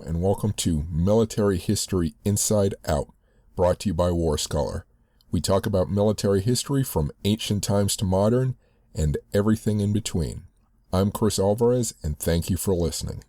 and welcome to Military History Inside Out, brought to you by WarScholar. We talk about military history from ancient times to modern, and everything in between. I'm Chris Alvarez, and thank you for listening.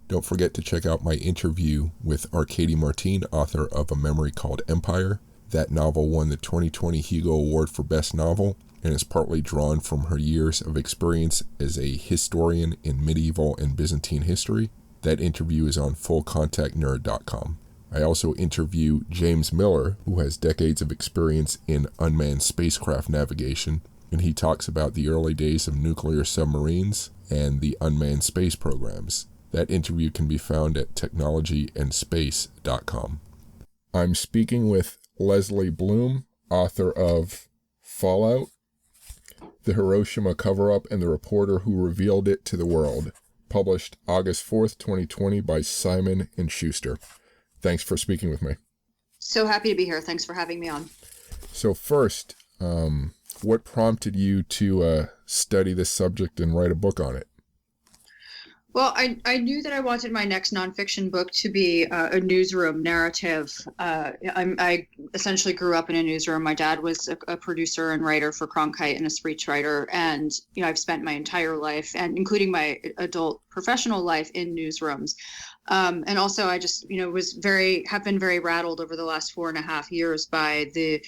Don't forget to check out my interview with Arkady Martine, author of A Memory Called Empire. That novel won the 2020 Hugo Award for Best Novel, and is partly drawn from her years of experience as a historian in medieval and Byzantine history. That interview is on fullcontactnerd.com. I also interview James Miller, who has decades of experience in unmanned spacecraft navigation, and he talks about the early days of nuclear submarines and the unmanned space programs. That interview can be found at technologyandspace.com. I'm speaking with Lesley Blume, author of Fallout, The Hiroshima Cover-Up and the Reporter Who Revealed It to the World, published August 4th, 2020 by Simon & Schuster. Thanks for speaking with me. So happy to be here. Thanks for having me on. So first, what prompted you to study this subject and write a book on it? Well, I knew that I wanted my next nonfiction book to be a newsroom narrative. I essentially grew up in a newsroom. My dad was a producer and writer for Cronkite and a speechwriter. And, I've spent my entire life, and including my adult professional life, in newsrooms. And also I just, have been very rattled over the last 4.5 years by the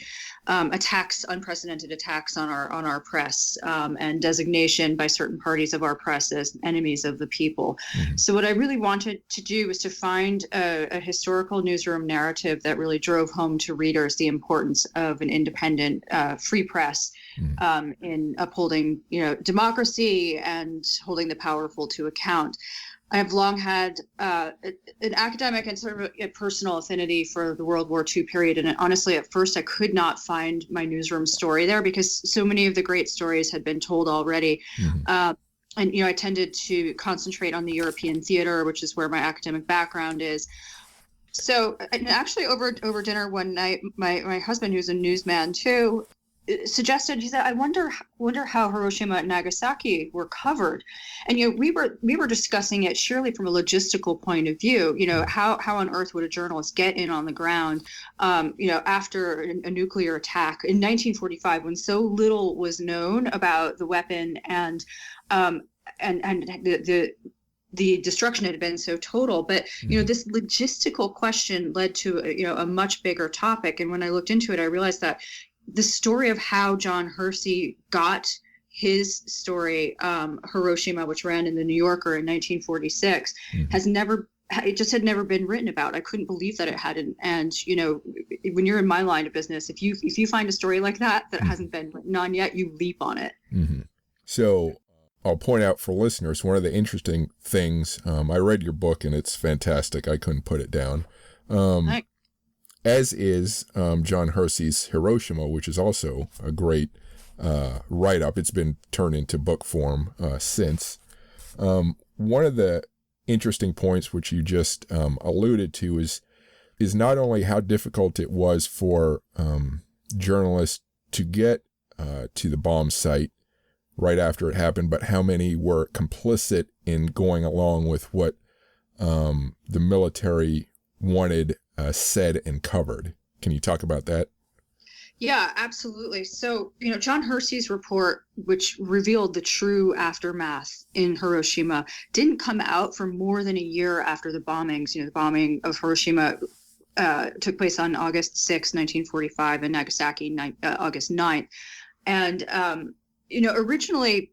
unprecedented attacks on our press, and designation by certain parties of our press as enemies of the people. Mm-hmm. So what I really wanted to do was to find a historical newsroom narrative that really drove home to readers the importance of an independent, free press, mm-hmm. In upholding, democracy and holding the powerful to account. I have long had an academic and sort of a personal affinity for the World War II period. And honestly, at first, I could not find my newsroom story there because so many of the great stories had been told already. Mm-hmm. And I tended to concentrate on the European theater, which is where my academic background is. So and actually over dinner one night, my husband, who's a newsman too, suggested, he said, I wonder how Hiroshima and Nagasaki were covered. And, we were discussing it surely from a logistical point of view, how on earth would a journalist get in on the ground, after a nuclear attack in 1945, when so little was known about the weapon and the destruction had been so total. But, this logistical question led to, a much bigger topic. And when I looked into it, I realized that the story of how John Hersey got his story, Hiroshima, which ran in the New Yorker in 1946, mm-hmm. It just had never been written about. I couldn't believe that it hadn't. And, when you're in my line of business, if you find a story like that mm-hmm. hasn't been written on yet, you leap on it. Mm-hmm. So I'll point out for listeners, one of the interesting things, I read your book and it's fantastic. I couldn't put it down. Thanks. As is John Hersey's Hiroshima, which is also a great write-up. It's been turned into book form since. One of the interesting points which you just alluded to is not only how difficult it was for journalists to get to the bomb site right after it happened, but how many were complicit in going along with what the military wanted said and covered. Can you talk about that? Yeah, absolutely. So, John Hersey's report, which revealed the true aftermath in Hiroshima, didn't come out for more than a year after the bombings. The bombing of Hiroshima took place on August 6, 1945, and Nagasaki, August 9th. And, originally,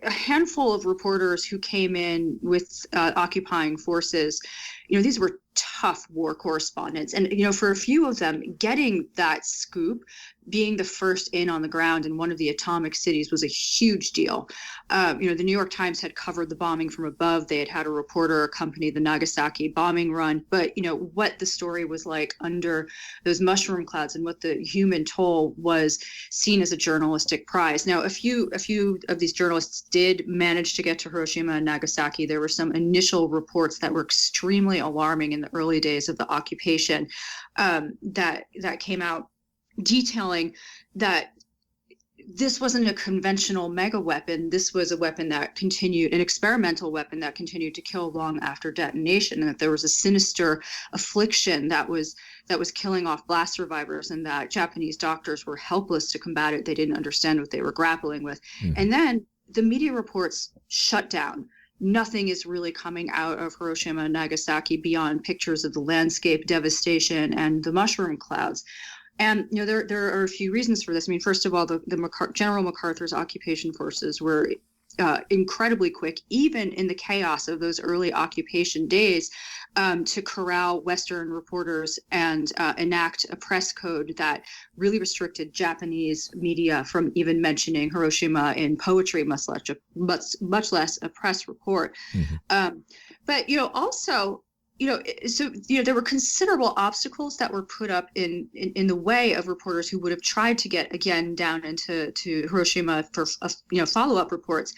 a handful of reporters who came in with occupying forces, these were tough war correspondents. And, for a few of them, getting that scoop, being the first in on the ground in one of the atomic cities was a huge deal. The New York Times had covered the bombing from above. They had a reporter accompany the Nagasaki bombing run. But, what the story was like under those mushroom clouds and what the human toll was seen as a journalistic prize. Now, a few of these journalists did manage to get to Hiroshima and Nagasaki. There were some initial reports that were extremely alarming in the early days of the occupation that came out detailing that this wasn't a conventional mega weapon. This was a weapon that continued, an experimental weapon that continued to kill long after detonation, and that there was a sinister affliction that was killing off blast survivors, and that Japanese doctors were helpless to combat it. They didn't understand what they were grappling with. And then the media reports shut down. Nothing is really coming out of Hiroshima and Nagasaki beyond pictures of the landscape devastation and the mushroom clouds. And there are a few reasons for this. I mean, first of all, General MacArthur's occupation forces were incredibly quick, even in the chaos of those early occupation days, to corral Western reporters and enact a press code that really restricted Japanese media from even mentioning Hiroshima in poetry, much less a press report. But also, there were considerable obstacles that were put up in the way of reporters who would have tried to get again down to Hiroshima for follow-up reports.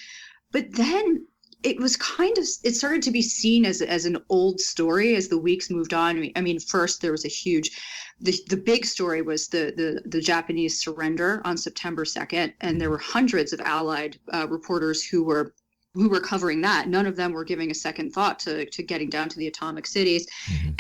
But then it started to be seen as an old story as the weeks moved on. I mean, first there was the big story was the Japanese surrender on September 2nd, and there were hundreds of Allied reporters who were covering that. None of them were giving a second thought to getting down to the atomic cities.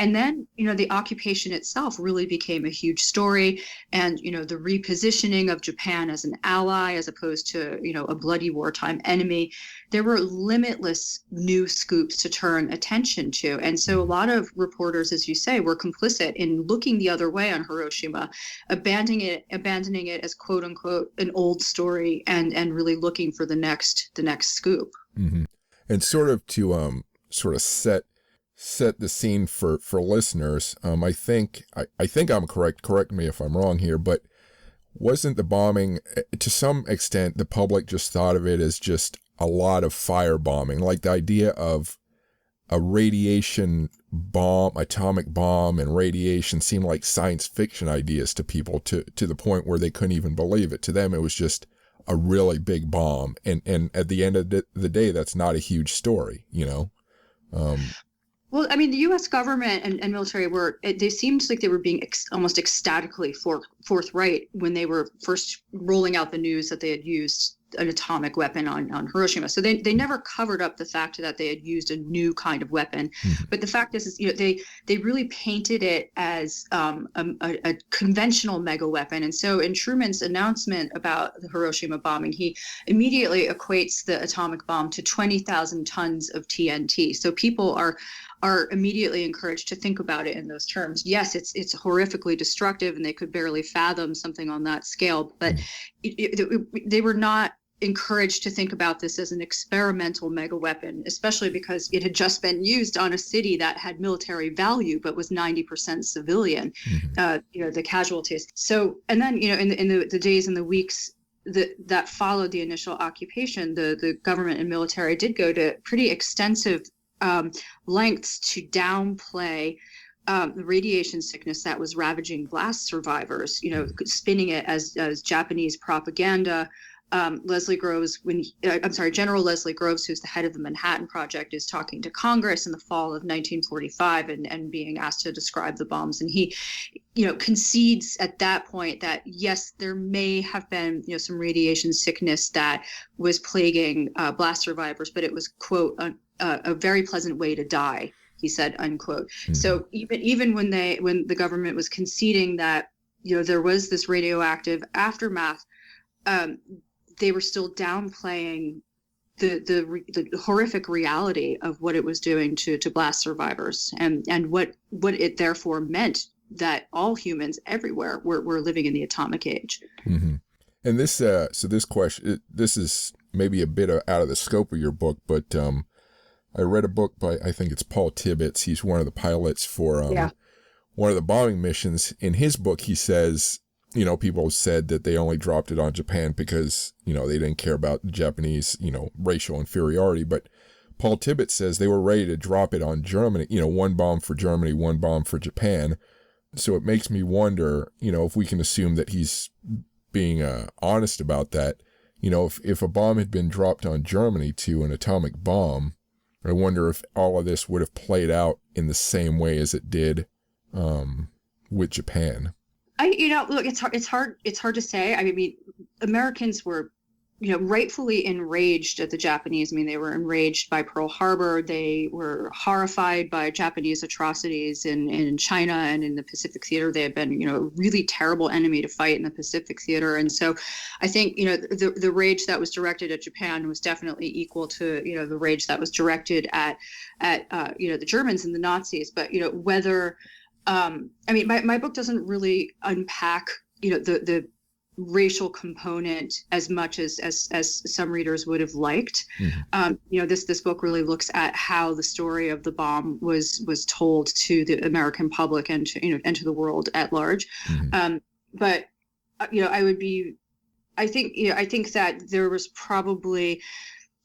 And then, the occupation itself really became a huge story. And, the repositioning of Japan as an ally, as opposed to, a bloody wartime enemy. There were limitless new scoops to turn attention to. And so a lot of reporters, as you say, were complicit in looking the other way on Hiroshima, abandoning it as quote unquote an old story, and really looking for the next scoop. And sort of to set the scene for listeners, I think I'm correct me if I'm wrong here, but wasn't the bombing, to some extent, the public just thought of it as just a lot of firebombing, like the idea of a radiation bomb, atomic bomb, and radiation seemed like science fiction ideas to people, to the point where they couldn't even believe it. To them, it was just a really big bomb, and at the end of the day, that's not a huge story, Well, I mean, the U.S. government and military they seemed like they were being almost ecstatically forthright when they were first rolling out the news that they had used an atomic weapon on Hiroshima. So they never covered up the fact that they had used a new kind of weapon. But the fact is they really painted it as a conventional mega weapon. And so in Truman's announcement about the Hiroshima bombing, he immediately equates the atomic bomb to 20,000 tons of TNT. So people are immediately encouraged to think about it in those terms. Yes, it's horrifically destructive, and they could barely fathom something on that scale, but they were not encouraged to think about this as an experimental mega weapon, especially because it had just been used on a city that had military value but was 90% civilian, the casualties. So, and then, in the days and the weeks that followed the initial occupation, the government and military did go to pretty extensive lengths to downplay the radiation sickness that was ravaging blast survivors, spinning it as Japanese propaganda. General Leslie Groves, who's the head of the Manhattan Project, is talking to Congress in the fall of 1945 and being asked to describe the bombs. And he, concedes at that point that, yes, there may have been, some radiation sickness that was plaguing blast survivors, but it was, quote, a very pleasant way to die, he said, unquote. So even when the government was conceding that, there was this radioactive aftermath, they were still downplaying the horrific reality of what it was doing to blast survivors, and what it therefore meant that all humans everywhere were living in the atomic age. And this question, this is maybe a bit out of the scope of your book, but I read a book by, I think it's Paul Tibbets. He's one of the pilots for one of the bombing missions. In his book, he says, people said that they only dropped it on Japan because, they didn't care about the Japanese, racial inferiority. But Paul Tibbets says they were ready to drop it on Germany, one bomb for Germany, one bomb for Japan. So it makes me wonder, if we can assume that he's being honest about that, if a bomb had been dropped on Germany to an atomic bomb, I wonder if all of this would have played out in the same way as it did with Japan. Look, it's hard to say. I mean, Americans were, rightfully enraged at the Japanese. I mean, they were enraged by Pearl Harbor. They were horrified by Japanese atrocities in China and in the Pacific Theater. They had been, a really terrible enemy to fight in the Pacific Theater. And so I think, the rage that was directed at Japan was definitely equal to, the rage that was directed at the Germans and the Nazis. But, whether, my book doesn't really unpack, the racial component as much as some readers would have liked. Mm-hmm. This book really looks at how the story of the bomb was told to the American public and to the world at large. Mm-hmm. But I think that there was probably,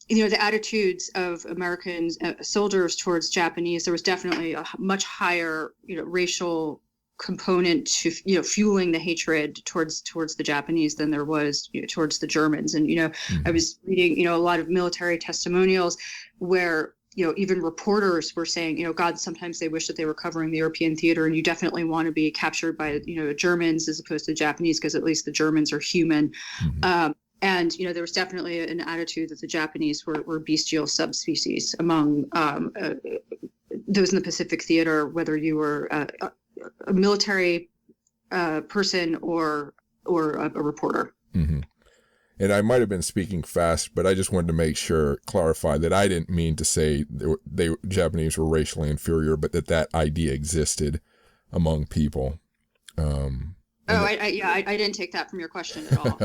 the attitudes of American soldiers towards Japanese, there was definitely a much higher, racial component to fueling the hatred towards the Japanese than there was towards the Germans. And Mm-hmm. I was reading a lot of military testimonials where even reporters were saying God, sometimes they wish that they were covering the European theater, and you definitely want to be captured by Germans as opposed to Japanese, because at least the Germans are human. Mm-hmm. And there was definitely an attitude that the Japanese were bestial subspecies among those in the Pacific Theater, whether you were a military person or a reporter. Mm-hmm. And I might have been speaking fast, but I just wanted to clarify that I didn't mean to say Japanese were racially inferior, but that idea existed among people. I didn't take that from your question at all.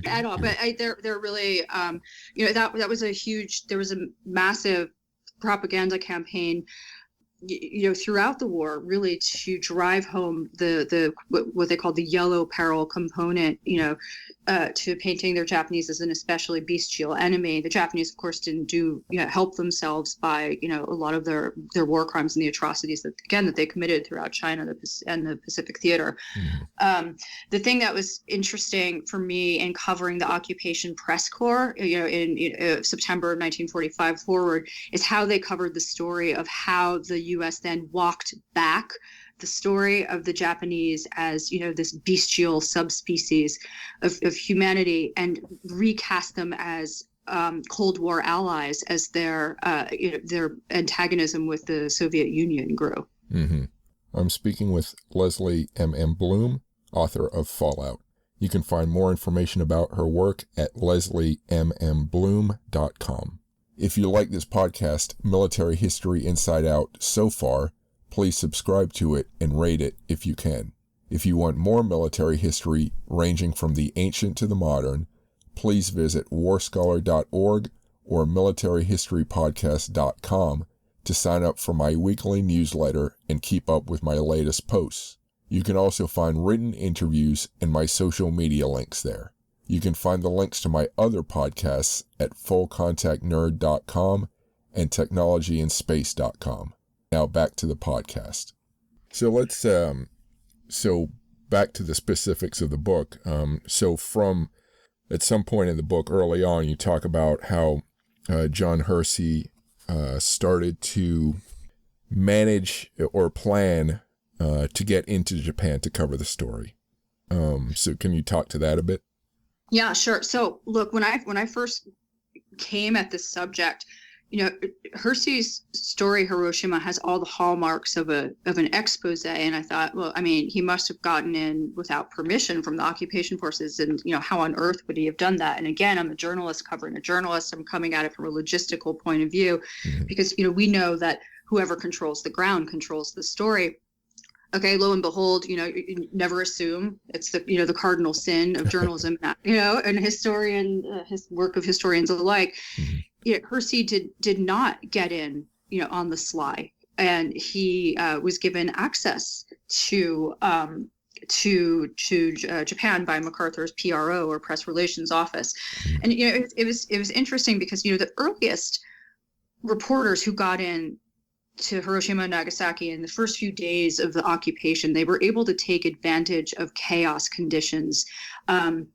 At all. But they're really, that was there was a massive propaganda campaign throughout the war, really to drive home the what they call the yellow peril component, to painting their Japanese as an especially bestial enemy. The Japanese, of course, didn't help themselves by a lot of their war crimes and the atrocities that they committed throughout China and the Pacific Theater. Mm-hmm. The thing that was interesting for me in covering the occupation press corps, in September of 1945 forward, is how they covered the story of how the U.S. then walked back the story of the Japanese as, this bestial subspecies of humanity, and recast them as Cold War allies as their antagonism with the Soviet Union grew. Mm-hmm. I'm speaking with Lesley M.M. Blume, author of Fallout. You can find more information about her work at lesliemmmblume.com. If you like this podcast, Military History Inside Out, so far, please subscribe to it and rate it if you can. If you want more military history ranging from the ancient to the modern, please visit warscholar.org or militaryhistorypodcast.com to sign up for my weekly newsletter and keep up with my latest posts. You can also find written interviews and my social media links there. You can find the links to my other podcasts at fullcontactnerd.com and technologyinspace.com. Now back to the podcast. So let's, back to the specifics of the book. At some point in the book early on, you talk about how John Hersey started to manage or plan to get into Japan to cover the story. So can you talk to that a bit? Yeah, sure. So look, when I first came at this subject, Hersey's story, Hiroshima, has all the hallmarks of an expose. And I thought, well, he must have gotten in without permission from the occupation forces. And, how on earth would he have done that? And again, I'm a journalist covering a journalist. I'm coming at it from a logistical point of view, Mm-hmm. because, we know that whoever controls the ground controls the story. Okay, lo and behold, you never assume. It's the cardinal sin of journalism, and his work of historians alike. Mm-hmm. Hersey did not get in, on the sly, and he was given access to Japan by MacArthur's PRO, or Press Relations Office. Mm-hmm. And it was interesting because the earliest reporters who got in to Hiroshima and Nagasaki in the first few days of the occupation, they were able to take advantage of chaos conditions, and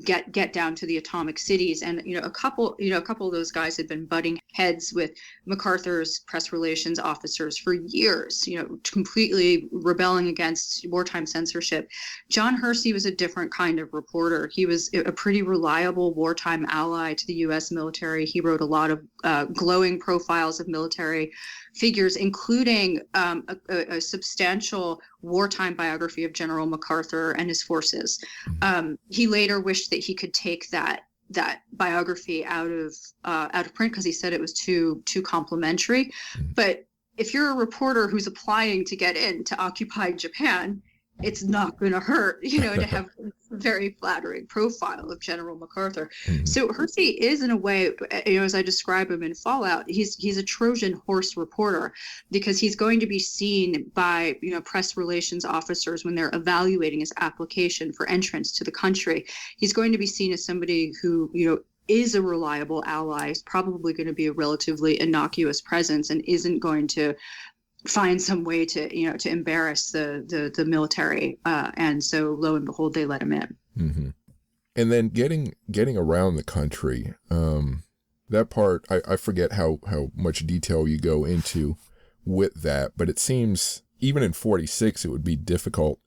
get down to the atomic cities. And a couple of those guys had been budding heads with MacArthur's press relations officers for years, completely rebelling against wartime censorship. John Hersey was a different kind of reporter. He was a pretty reliable wartime ally to the U.S. military. He wrote a lot of glowing profiles of military figures, including a substantial wartime biography of General MacArthur and his forces. He later wished that he could take that biography out of print because he said it was too complimentary. But if you're a reporter who's applying to get into occupied Japan, it's not going to hurt, to have a very flattering profile of General MacArthur. So Hersey is, in a way, as I describe him in Fallout, he's a Trojan horse reporter, because he's going to be seen by press relations officers when they're evaluating his application for entrance to the country. He's going to be seen as somebody who is a reliable ally, is probably going to be a relatively innocuous presence, and isn't going to find some way to to embarrass the military, and so lo and behold, they let him in. And then getting around the country, that part I forget how much detail you go into with that, but it seems even in 46 it would be difficult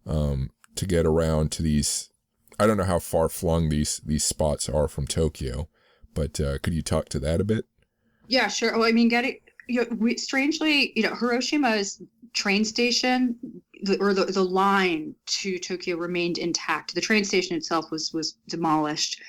to get around to these. I don't know how far flung these spots are from Tokyo, but could you talk to that a bit? Yeah, sure. Well, I mean, strangely, Hiroshima's train station, the line to Tokyo remained intact. The train station itself was demolished.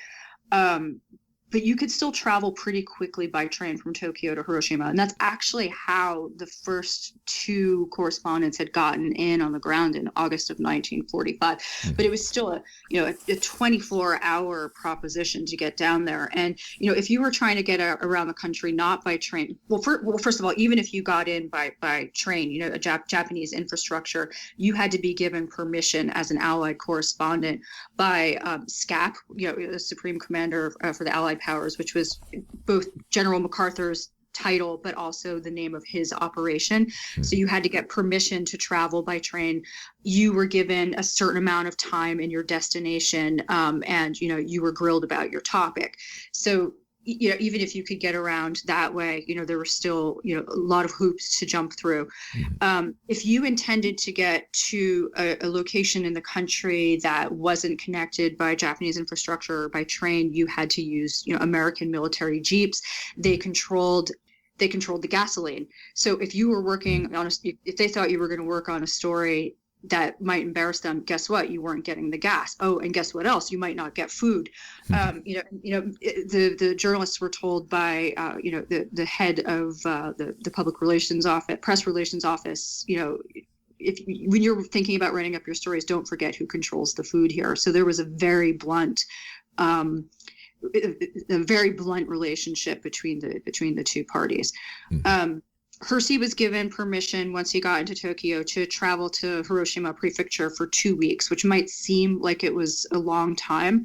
But you could still travel pretty quickly by train from Tokyo to Hiroshima. And that's actually how the first two correspondents had gotten in on the ground in August of 1945. But it was still a 24-hour proposition to get down there. And, if you were trying to get around the country, not by train, first of all, even if you got in by train, a Japanese infrastructure, you had to be given permission as an Allied correspondent by SCAP, the Supreme Commander for the Allied Powers, which was both General MacArthur's title, but also the name of his operation. So you had to get permission to travel by train. You were given a certain amount of time in your destination, and you were grilled about your topic. So even if you could get around that way, there were still, a lot of hoops to jump through. If you intended to get to a location in the country that wasn't connected by Japanese infrastructure or by train, you had to use, American military jeeps. They controlled the gasoline. So if you were working on if they thought you were going to work on a story that might embarrass them, guess what? You weren't getting the gas. Oh, and guess what else? You might not get food. The journalists were told by the head of the public relations office, press relations office, when you're thinking about writing up your stories, don't forget who controls the food here. So there was a very blunt relationship between the two parties. Hersey was given permission once he got into Tokyo to travel to Hiroshima Prefecture for 2 weeks, which might seem like it was a long time,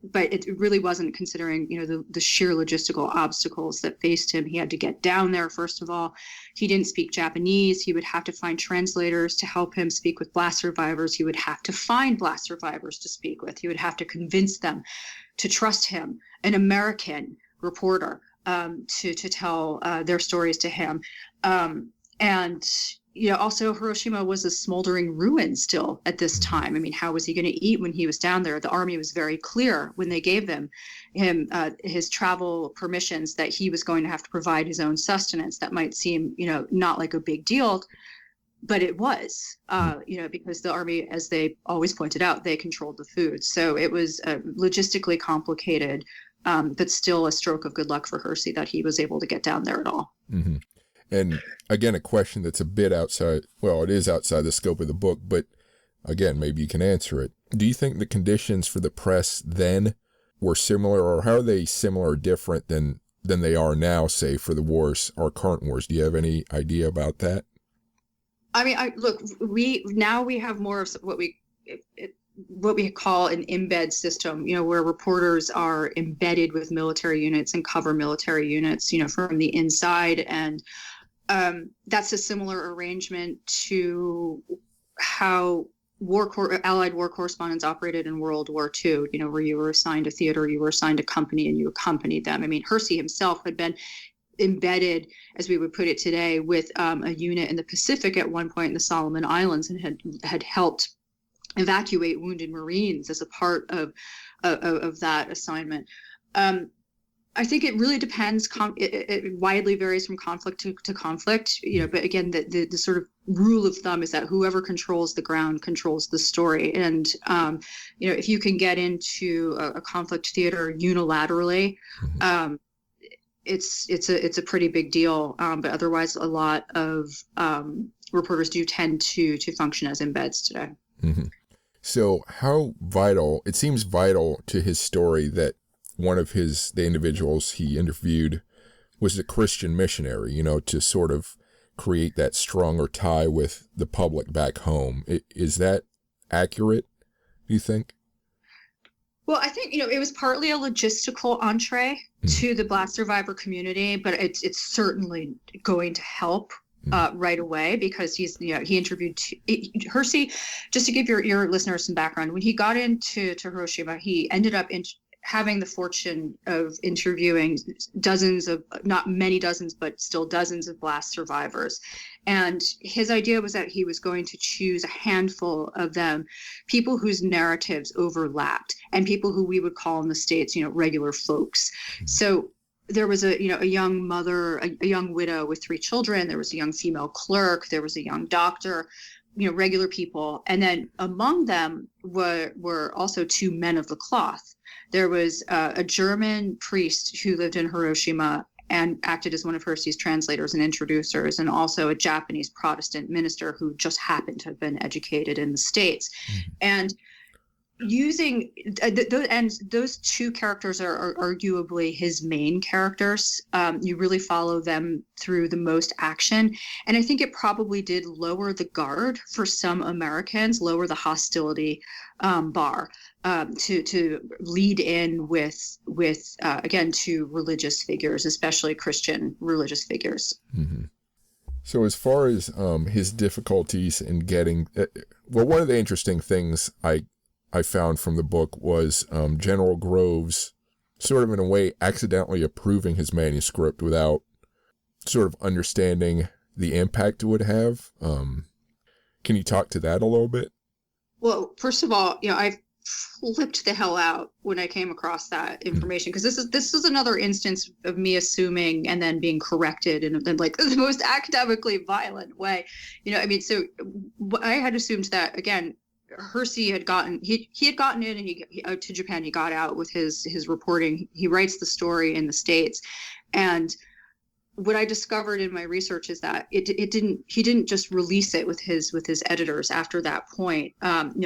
but it really wasn't, considering the sheer logistical obstacles that faced him. He had to get down there, first of all. He didn't speak Japanese. He would have to find translators to help him speak with blast survivors. He would have to find blast survivors to speak with. He would have to convince them to trust him, an American reporter, to tell their stories to him. And also Hiroshima was a smoldering ruin still at this time. I mean, how was he going to eat when he was down there? The Army was very clear when they gave him his travel permissions that he was going to have to provide his own sustenance. That might seem, not like a big deal, but it was, because the Army, as they always pointed out, they controlled the food. So it was logistically complicated, but still a stroke of good luck for Hersey that he was able to get down there at all. And again, a question that's a bit outside, well, it is outside the scope of the book, but again, maybe you can answer it. Do you think the conditions for the press then were similar, or how are they similar or different than they are now, say, for the wars or current wars? Do you have any idea about that? I mean, we have more of what we call an embed system, where reporters are embedded with military units and cover military units, from the inside. And that's a similar arrangement to how Allied war correspondents operated in World War II, where you were assigned a theater, you were assigned a company, and you accompanied them. I mean, Hersey himself had been embedded, as we would put it today, with a unit in the Pacific at one point in the Solomon Islands, and had helped evacuate wounded Marines as a part of that assignment. I think it really depends. It widely varies from conflict to conflict, but again, the sort of rule of thumb is that whoever controls the ground controls the story. And, if you can get into a conflict theater unilaterally, it's a pretty big deal. But otherwise, a lot of reporters do tend to function as embeds today. Mm-hmm. So it seems vital to his story that one of the individuals he interviewed was a Christian missionary, to sort of create that stronger tie with the public back home. Is that accurate, do you think? Well, I think, it was partly a logistical entree to the Black survivor community, but it's certainly going to help right away, because he interviewed Hersey. Just to give your listeners some background, when he got into Hiroshima, he ended up having the fortune of interviewing not many dozens, but still dozens of blast survivors. And his idea was that he was going to choose a handful of them, people whose narratives overlapped, and people who we would call in the States, regular folks. So there was a young mother, a young widow with 3 children. There was a young female clerk. There was a young doctor, regular people. And then among them were also 2 men of the cloth. There was a German priest who lived in Hiroshima and acted as one of Hersey's translators and introducers, and also a Japanese Protestant minister who just happened to have been educated in the States. And using those 2 characters are arguably his main characters. You really follow them through the most action, and I think it probably did lower the guard for some Americans, lower the hostility bar to lead in with again, to religious figures, especially Christian religious figures. Mm-hmm. So as far as his difficulties in getting, one of the interesting things I found from the book was General Groves sort of in a way accidentally approving his manuscript without sort of understanding the impact it would have. Can you talk to that a little bit? Well, first of all, I flipped the hell out when I came across that information, because this is another instance of me assuming and then being corrected in like the most academically violent way. So I had assumed that, again, Hersey had gotten in, and he to Japan. He got out with his reporting. He writes the story in the States, and what I discovered in my research is that he didn't just release it with his editors after that point.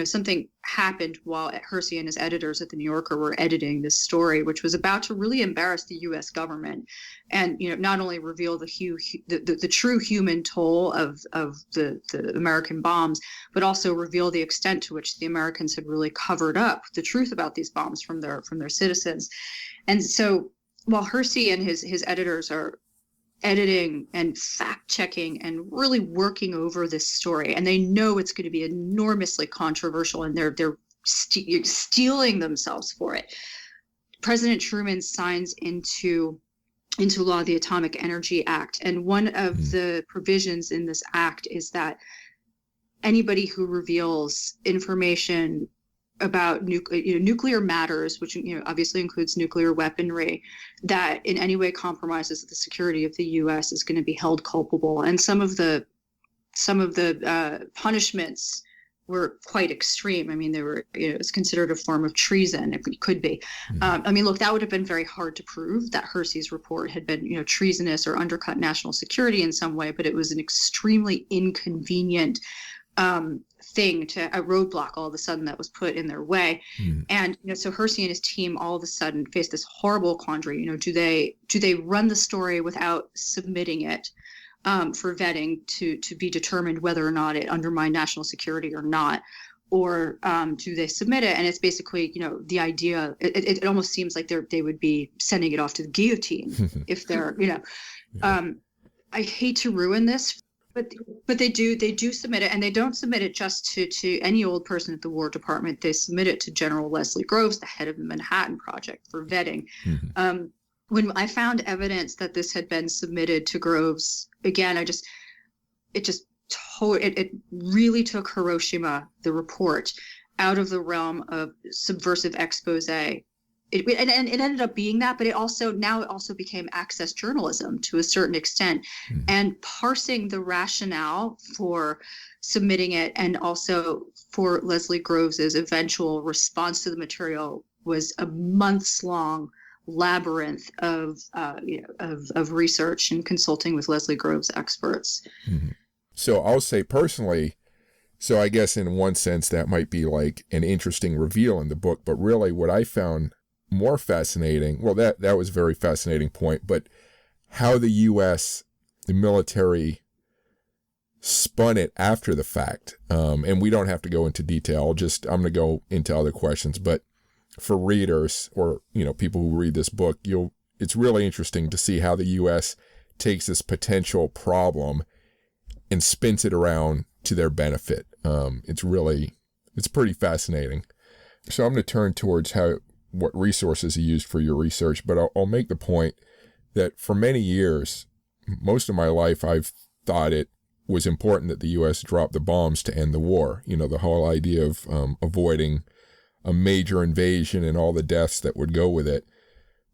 Something happened while Hersey and his editors at the New Yorker were editing this story, which was about to really embarrass the U.S. government, and not only reveal the true human toll of the American bombs, but also reveal the extent to which the Americans had really covered up the truth about these bombs from their citizens. And so while Hersey and his editors are editing and fact-checking and really working over this story, and they know it's going to be enormously controversial, and they're stealing themselves for it, President Truman signs into law the Atomic Energy Act. And one of the provisions in this act is that anybody who reveals information about nuclear matters, which obviously includes nuclear weaponry, that in any way compromises the security of the U.S. is going to be held culpable. And some of the punishments were quite extreme. I mean, they were, it's considered a form of treason. It could be. Look, that would have been very hard to prove that Hersey's report had been, treasonous or undercut national security in some way, but it was an extremely inconvenient thing, a roadblock all of a sudden that was put in their way. And so Hersey and his team all of a sudden faced this horrible quandary. Do they run the story without submitting it for vetting to be determined whether or not it undermined national security or not, or do they submit it? And it's basically, the idea, it almost seems like they would be sending it off to the guillotine if they're, I hate to ruin this, but they do submit it, and they don't submit it just to any old person at the War Department. They submit it to General Leslie Groves, the head of the Manhattan Project, for vetting. Mm-hmm. When I found evidence that this had been submitted to Groves, again, it really took Hiroshima, the report, out of the realm of subversive expose. It ended up being that, but it also became access journalism to a certain extent, and parsing the rationale for submitting it, and also for Leslie Groves's eventual response to the material, was a months-long labyrinth of research and consulting with Leslie Groves experts. Mm-hmm. So I'll say personally, so I guess in one sense that might be like an interesting reveal in the book, but really what I found more fascinating, well, that was a very fascinating point, but how the U.S., the military, spun it after the fact. And we don't have to go into detail. I'm going to go into other questions, but for readers or, people who read this book, it's really interesting to see how the U.S. takes this potential problem and spins it around to their benefit. It's pretty fascinating. So I'm going to turn towards what resources you used for your research, but I'll make the point that for many years, most of my life, I've thought it was important that the U.S. drop the bombs to end the war. The whole idea of avoiding a major invasion and all the deaths that would go with it.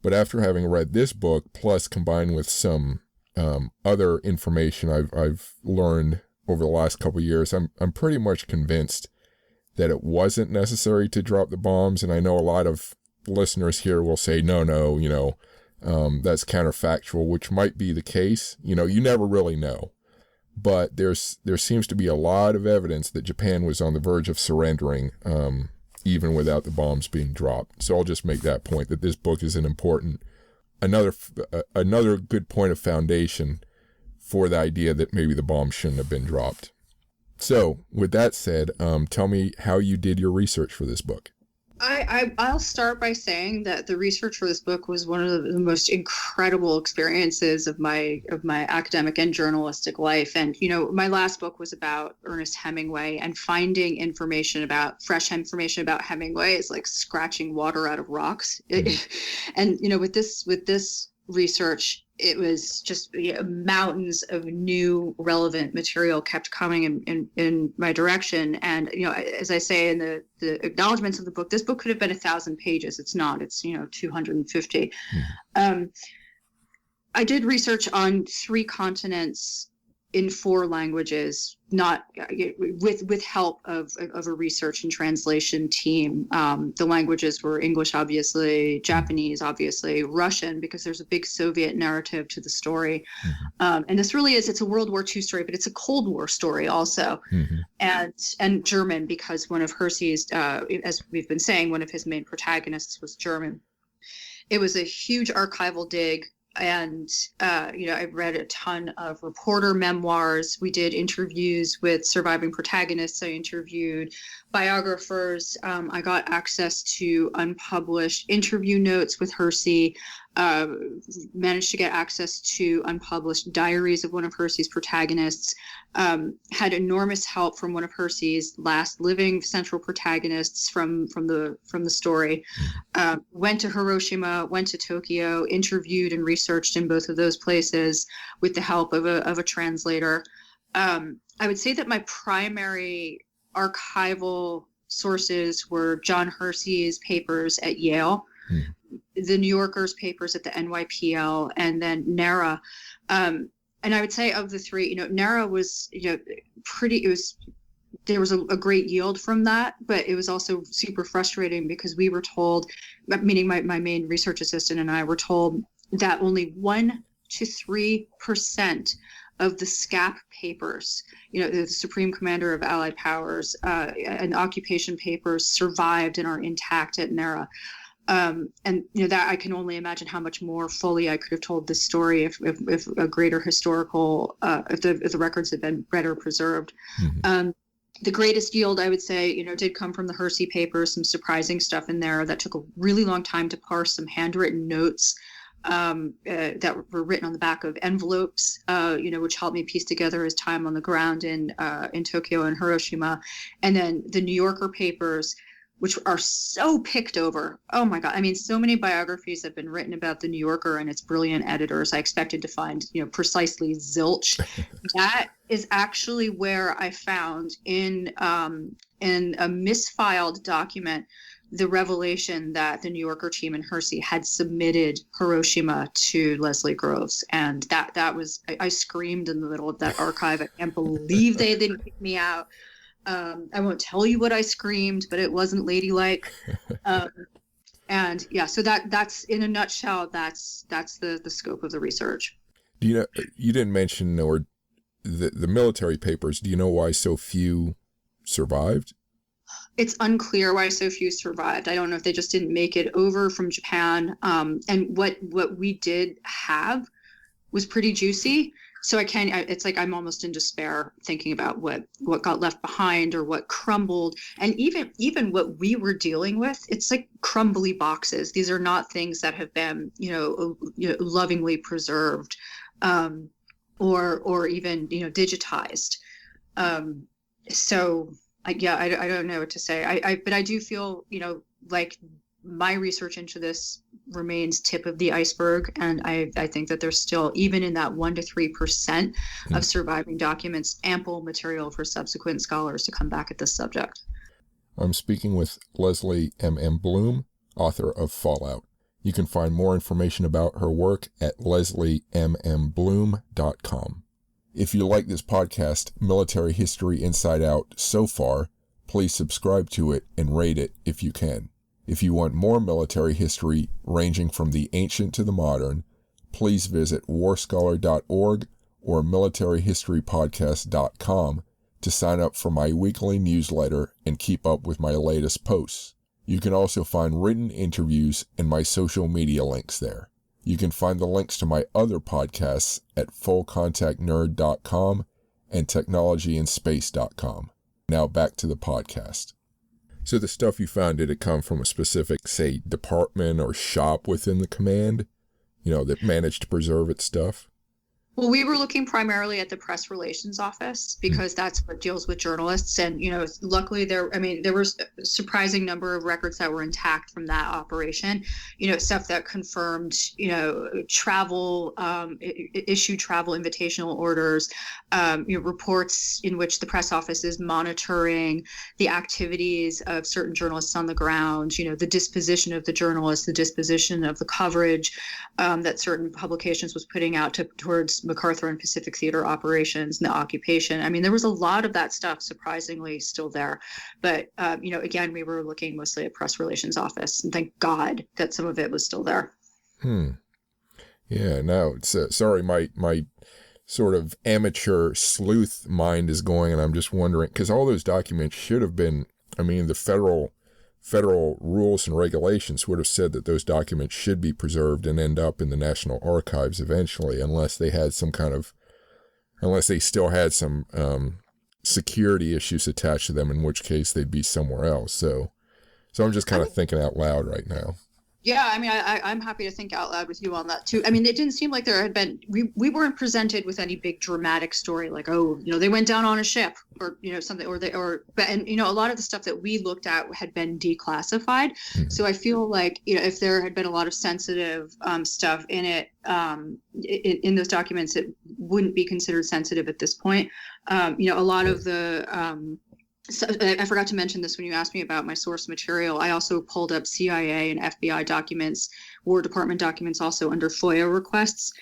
But after having read this book, plus combined with some other information I've learned over the last couple of years, I'm pretty much convinced that it wasn't necessary to drop the bombs. And I know a lot of listeners here will say, no, that's counterfactual, which might be the case. You never really know. But there seems to be a lot of evidence that Japan was on the verge of surrendering, even without the bombs being dropped. So I'll just make that point, that this book is another good point of foundation for the idea that maybe the bombs shouldn't have been dropped. So with that said, tell me how you did your research for this book. I'll start by saying that the research for this book was one of the most incredible experiences of my academic and journalistic life. And, my last book was about Ernest Hemingway, and finding fresh information about Hemingway is like scratching water out of rocks. And, with this research, it was just mountains of new relevant material kept coming in my direction. And, as I say in the acknowledgments of the book, this book could have been 1,000 pages. It's not. It's 250. I did research on 3 continents in 4 languages, not with help of a research and translation team. The languages were English, obviously, Japanese, obviously, Russian, because there's a big Soviet narrative to the story. And this really it's a World War II story, but it's a Cold War story also. And German, because one of Hersey's, as we've been saying, one of his main protagonists was German. It was a huge archival dig. And, I read a ton of reporter memoirs. We did interviews with surviving protagonists. I interviewed biographers. I got access to unpublished interview notes with Hersey. Managed to get access to unpublished diaries of one of Hersey's protagonists. Had enormous help from one of Hersey's last living central protagonists from the story. Went to Hiroshima, went to Tokyo, interviewed and researched in both of those places with the help of a translator. I would say that my primary archival sources were John Hersey's papers at Yale, the New Yorker's papers at the NYPL, and then NARA. And I would say of the 3, NARA was, there was a great yield from that, but it was also super frustrating because we were told, meaning my main research assistant and I were told, that only 1 to 3% of the SCAP papers, the Supreme Commander of Allied Powers and occupation papers, survived and are intact at NARA. And that I can only imagine how much more fully I could have told this story if a greater historical, if the records had been better preserved. The greatest yield, I would say, did come from the Hersey papers, some surprising stuff in there that took a really long time to parse, some handwritten notes that were written on the back of envelopes, which helped me piece together his time on the ground in Tokyo and Hiroshima. And then the New Yorker papers, which are so picked over. Oh my God. I mean, so many biographies have been written about the New Yorker and its brilliant editors. I expected to find, precisely zilch. That is actually where I found in a misfiled document the revelation that the New Yorker team in Hersey had submitted Hiroshima to Leslie Groves. And that was, I screamed in the middle of that archive. I can't believe they didn't kick me out. I won't tell you what I screamed, but it wasn't ladylike. And yeah, so that's in a nutshell, that's the scope of the research. Do you know, you didn't mention or the military papers. Do you know why so few survived? It's unclear why so few survived. I don't know if they just didn't make it over from Japan. And what we did have was pretty juicy. So it's like I'm almost in despair thinking about what got left behind or what crumbled. And even what we were dealing with, it's like crumbly boxes. These are not things that have been, lovingly preserved, or even, digitized. So I don't know what to say. But I do feel, like my research into this remains tip of the iceberg. And I think that there's still, even in that 1% to 3% of surviving documents, ample material for subsequent scholars to come back at this subject. I'm speaking with Lesley M.M. Blume, author of Fallout. You can find more information about her work at lesleyMmblume.com. If you like this podcast, Military History Inside Out, so far, please subscribe to it and rate it if you can. If you want more military history ranging from the ancient to the modern, please visit warscholar.org or militaryhistorypodcast.com to sign up for my weekly newsletter and keep up with my latest posts. You can also find written interviews and my social media links there. You can find the links to my other podcasts at fullcontactnerd.com and technologyinspace.com. Now back to the podcast. So the stuff you found, did it come from a specific, say, department or shop within the command, that managed to preserve its stuff? Well, we were looking primarily at the press relations office because that's what deals with journalists. And, luckily there was a surprising number of records that were intact from that operation, stuff that confirmed, travel, issued travel invitational orders, reports in which the press office is monitoring the activities of certain journalists on the ground, the disposition of the journalists, the disposition of the coverage that certain publications was putting out towards MacArthur and Pacific Theater operations and the occupation. I mean, there was a lot of that stuff surprisingly still there. But, again, we were looking mostly at press relations office, and thank God that some of it was still there. Yeah, no, it's sorry, my sort of amateur sleuth mind is going, and I'm just wondering, because all those documents should have been, the federal rules and regulations would have said that those documents should be preserved and end up in the National Archives eventually, unless they still had some security issues attached to them, in which case they'd be somewhere else. So I'm just kind of thinking out loud right now. Yeah, I'm happy to think out loud with you on that too. It didn't seem like there had been, we weren't presented with any big dramatic story like, they went down on a ship or, something, a lot of the stuff that we looked at had been declassified. So I feel like, if there had been a lot of sensitive stuff in it, in those documents, it wouldn't be considered sensitive at this point. A lot of the, so I forgot to mention this when you asked me about my source material. I also pulled up CIA and FBI documents, War Department documents, also under FOIA requests.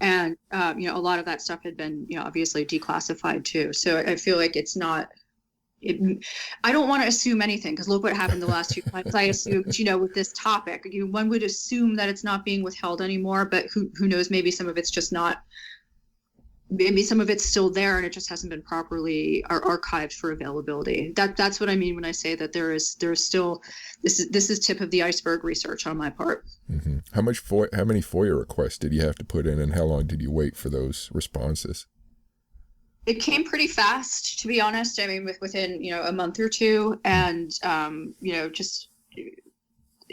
And, a lot of that stuff had been, obviously declassified too. So I feel like it's not, I don't want to assume anything, because look what happened the last few times I assumed, with this topic. One would assume that it's not being withheld anymore, but who knows, maybe some of it's just not. Maybe some of it's still there and it just hasn't been properly archived for availability. That's what I mean when I say that there is still, this is tip of the iceberg research on my part. How many FOIA requests did you have to put in, and how long did you wait for those responses? It came pretty fast, to be honest. Within a month or two, and just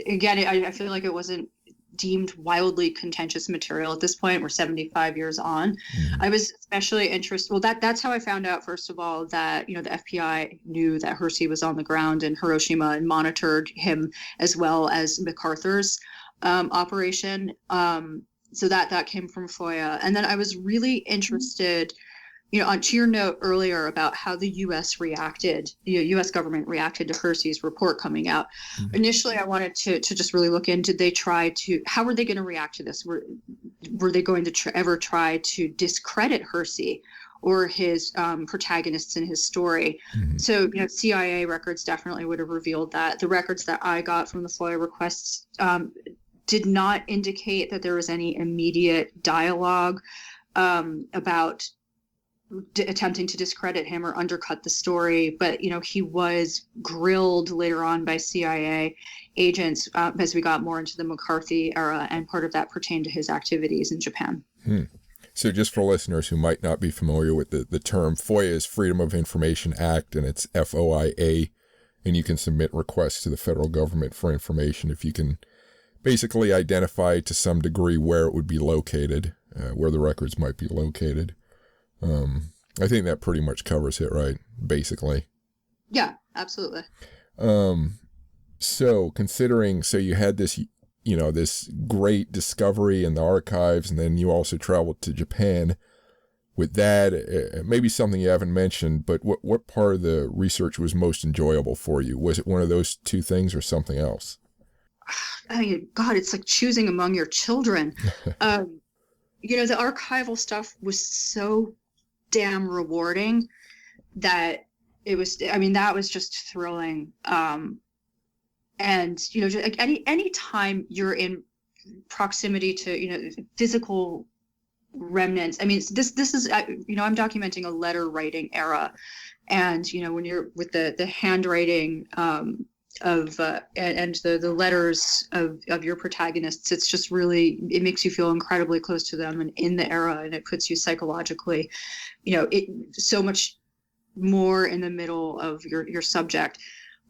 again, I feel like it wasn't deemed wildly contentious material at this point. We're 75 years on. Mm-hmm. I was especially interested. Well, that's how I found out, first of all, that, you know, the FBI knew that Hersey was on the ground in Hiroshima and monitored him, as well as MacArthur's operation. So that came from FOIA. And then I was really interested, you know, to your note earlier about how the U.S. reacted, the U.S. government reacted to Hersey's report coming out. Mm-hmm. Initially, I wanted to just really look into, how were they going to react to this? Were they going to ever try to discredit Hersey or his protagonists in his story? Mm-hmm. So, you know, CIA records definitely would have revealed that. The records that I got from the FOIA requests did not indicate that there was any immediate dialogue about attempting to discredit him or undercut the story. But, you know, he was grilled later on by CIA agents as we got more into the McCarthy era, and part of that pertained to his activities in Japan. So just for listeners who might not be familiar with the term, FOIA is Freedom of Information Act, and it's FOIA, and you can submit requests to the federal government for information if you can basically identify to some degree where it would be located, where the records might be located. I think that pretty much covers it, right? Basically. Yeah, absolutely. So considering, you had this, you know, this great discovery in the archives, and then you also traveled to Japan with that. Maybe something you haven't mentioned, but what part of the research was most enjoyable for you? Was it one of those two things or something else? I mean, God, it's like choosing among your children. You know, the archival stuff was so damn rewarding that it was, I mean, that was just thrilling. And, you know, just like any time you're in proximity to, you know, physical remnants. I mean, this is, you know, I'm documenting a letter writing era. And, you know, when you're with the handwriting, of and the letters of your protagonists, it's just really, it makes you feel incredibly close to them and in the era, and it puts you psychologically, you know, it so much more in the middle of your subject.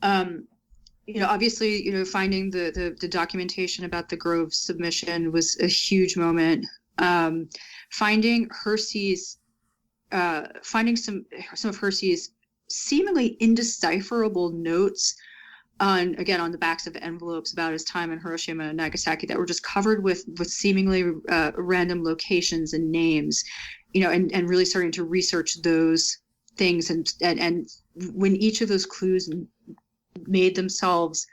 You know, obviously, you know, finding the documentation about the Grove submission was a huge moment. Finding Hersey's, finding some of Hersey's seemingly indecipherable notes on the backs of envelopes about his time in Hiroshima and Nagasaki that were just covered with seemingly random locations and names, you know, and really starting to research those things. And when each of those clues made themselves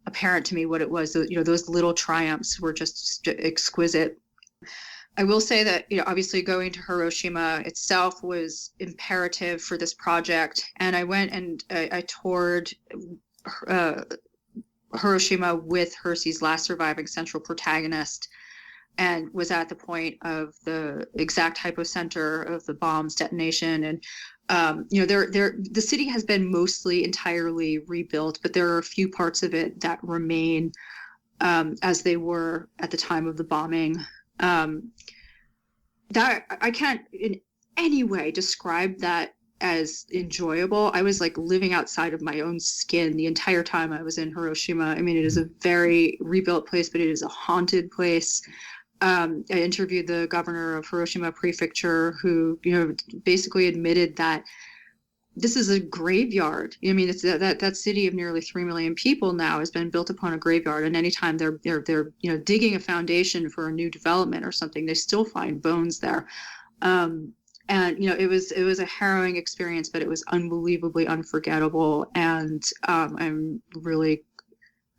apparent to me what it was, you know, those little triumphs were just exquisite. I will say that, you know, obviously going to Hiroshima itself was imperative for this project. And I went and I toured Hiroshima with Hersey's last surviving central protagonist, and was at the point of the exact hypocenter of the bomb's detonation. And you know, the city has been mostly entirely rebuilt, but there are a few parts of it that remain as they were at the time of the bombing. That I can't in any way describe that as enjoyable. I was like living outside of my own skin the entire time I was in Hiroshima. I mean, it is a very rebuilt place, but it is a haunted place. I interviewed the governor of Hiroshima Prefecture, who, you know, basically admitted that this is a graveyard. I mean, it's that city of nearly 3 million people now has been built upon a graveyard, and anytime they're you know, digging a foundation for a new development or something, they still find bones there. And, you know, it was a harrowing experience, but it was unbelievably unforgettable. And I'm really,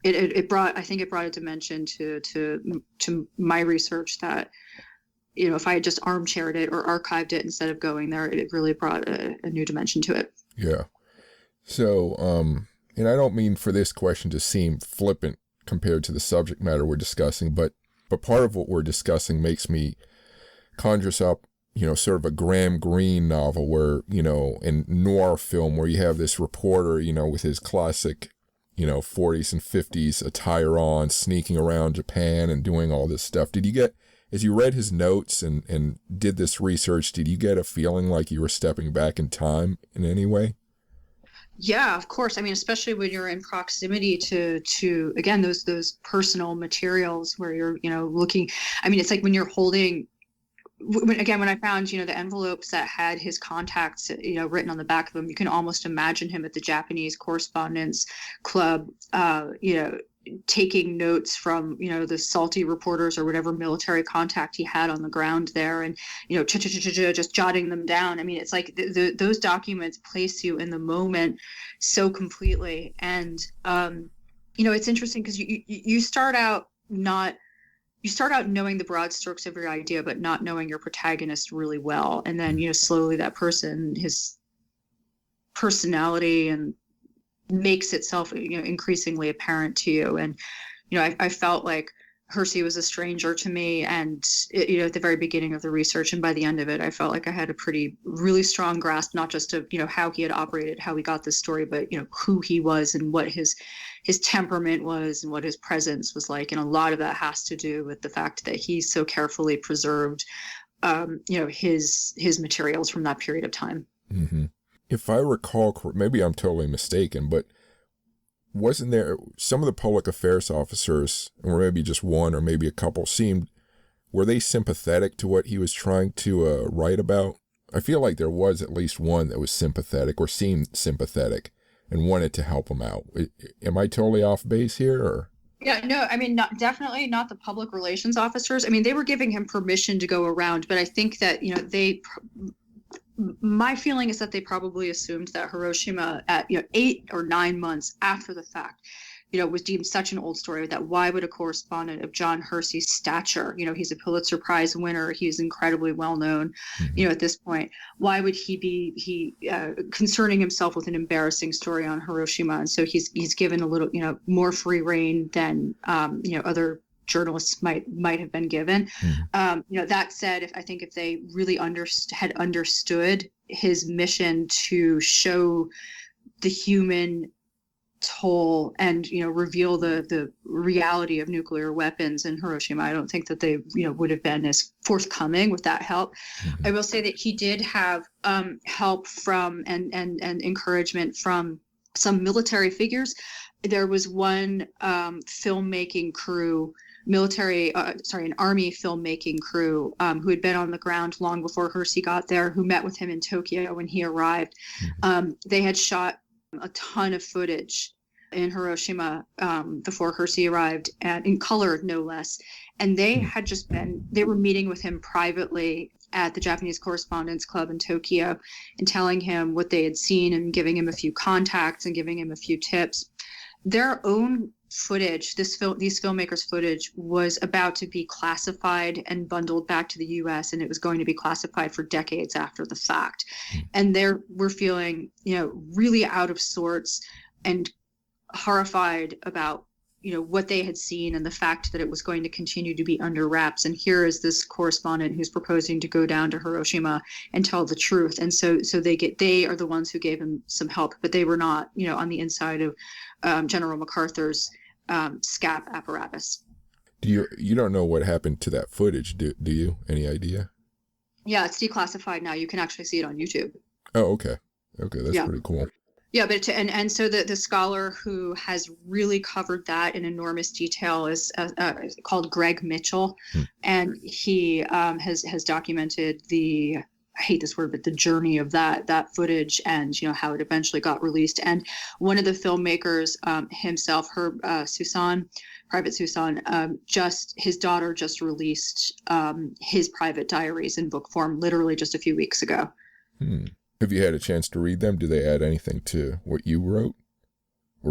it brought a dimension to my research that, you know, if I had just armchaired it or archived it instead of going there, it really brought a new dimension to it. Yeah. So, and I don't mean for this question to seem flippant compared to the subject matter we're discussing, but part of what we're discussing makes me conjure up, you know, sort of a Graham Greene novel where, you know, in noir film where you have this reporter, you know, with his classic, you know, 40s and 50s attire on, sneaking around Japan and doing all this stuff. Did you get, as you read his notes and did this research, did you get a feeling like you were stepping back in time in any way? Yeah, of course. I mean, especially when you're in proximity to again those personal materials where you're, looking. I mean, it's like when you're holding. When I found, the envelopes that had his contacts, written on the back of them, you can almost imagine him at the Japanese Correspondence Club, taking notes from, the salty reporters or whatever military contact he had on the ground there, and, just jotting them down. I mean, it's like those documents place you in the moment so completely. And, it's interesting because you start out knowing the broad strokes of your idea, but not knowing your protagonist really well. And then, slowly that person, his personality and makes itself, increasingly apparent to you. And, I felt like Hersey was a stranger to me. And, at the very beginning of the research and by the end of it, I felt like I had a really strong grasp, not just of, how he had operated, how he got this story, but, who he was and what his temperament was and what his presence was like. And a lot of that has to do with the fact that he so carefully preserved, his materials from that period of time. Mm-hmm. If I recall, maybe I'm totally mistaken, but wasn't there some of the public affairs officers, or maybe just one or maybe a couple, were they sympathetic to what he was trying to write about? I feel like there was at least one that was sympathetic or seemed sympathetic and wanted to help him out. Am I totally off base here, or? Yeah, no, I mean, definitely not the public relations officers. I mean, they were giving him permission to go around, but I think that, my feeling is that they probably assumed that Hiroshima at 8 or 9 months after the fact, was deemed such an old story that why would a correspondent of John Hersey's stature, he's a Pulitzer Prize winner, he's incredibly well known, Mm-hmm. At this point, why would he be concerning himself with an embarrassing story on Hiroshima? And so he's given a little, more free rein than other journalists might have been given. Mm-hmm. That said, I think if they really had understood his mission to show the human toll and reveal the reality of nuclear weapons in Hiroshima, I don't think that they would have been as forthcoming with that help. Mm-hmm. I will say that he did have help from and encouragement from some military figures. There was one filmmaking crew, an army filmmaking crew who had been on the ground long before Hersey got there, who met with him in Tokyo when he arrived. Mm-hmm. They had shot a ton of footage in Hiroshima before Hersey arrived, and in color, no less. And they had they were meeting with him privately at the Japanese Correspondence Club in Tokyo and telling him what they had seen and giving him a few contacts and giving him a few tips. Their own footage, these filmmakers' footage, was about to be classified and bundled back to the U.S., and it was going to be classified for decades after the fact. And they were feeling, really out of sorts and horrified about, what they had seen and the fact that it was going to continue to be under wraps. And here is this correspondent who's proposing to go down to Hiroshima and tell the truth. And so they are the ones who gave him some help, but they were not, on the inside of General MacArthur's SCAP apparatus. You don't know what happened to that footage, do you? Any idea? Yeah, it's declassified now. You can actually see it on YouTube. Oh, okay. Okay, that's pretty cool. Yeah, but so the scholar who has really covered that in enormous detail is called Greg Mitchell, and he has documented I hate this word, but the journey of that footage and how it eventually got released. And one of the filmmakers himself, Private Susan, his daughter just released his private diaries in book form, literally just a few weeks ago. Have you had a chance to read them? Do they add anything to what you wrote?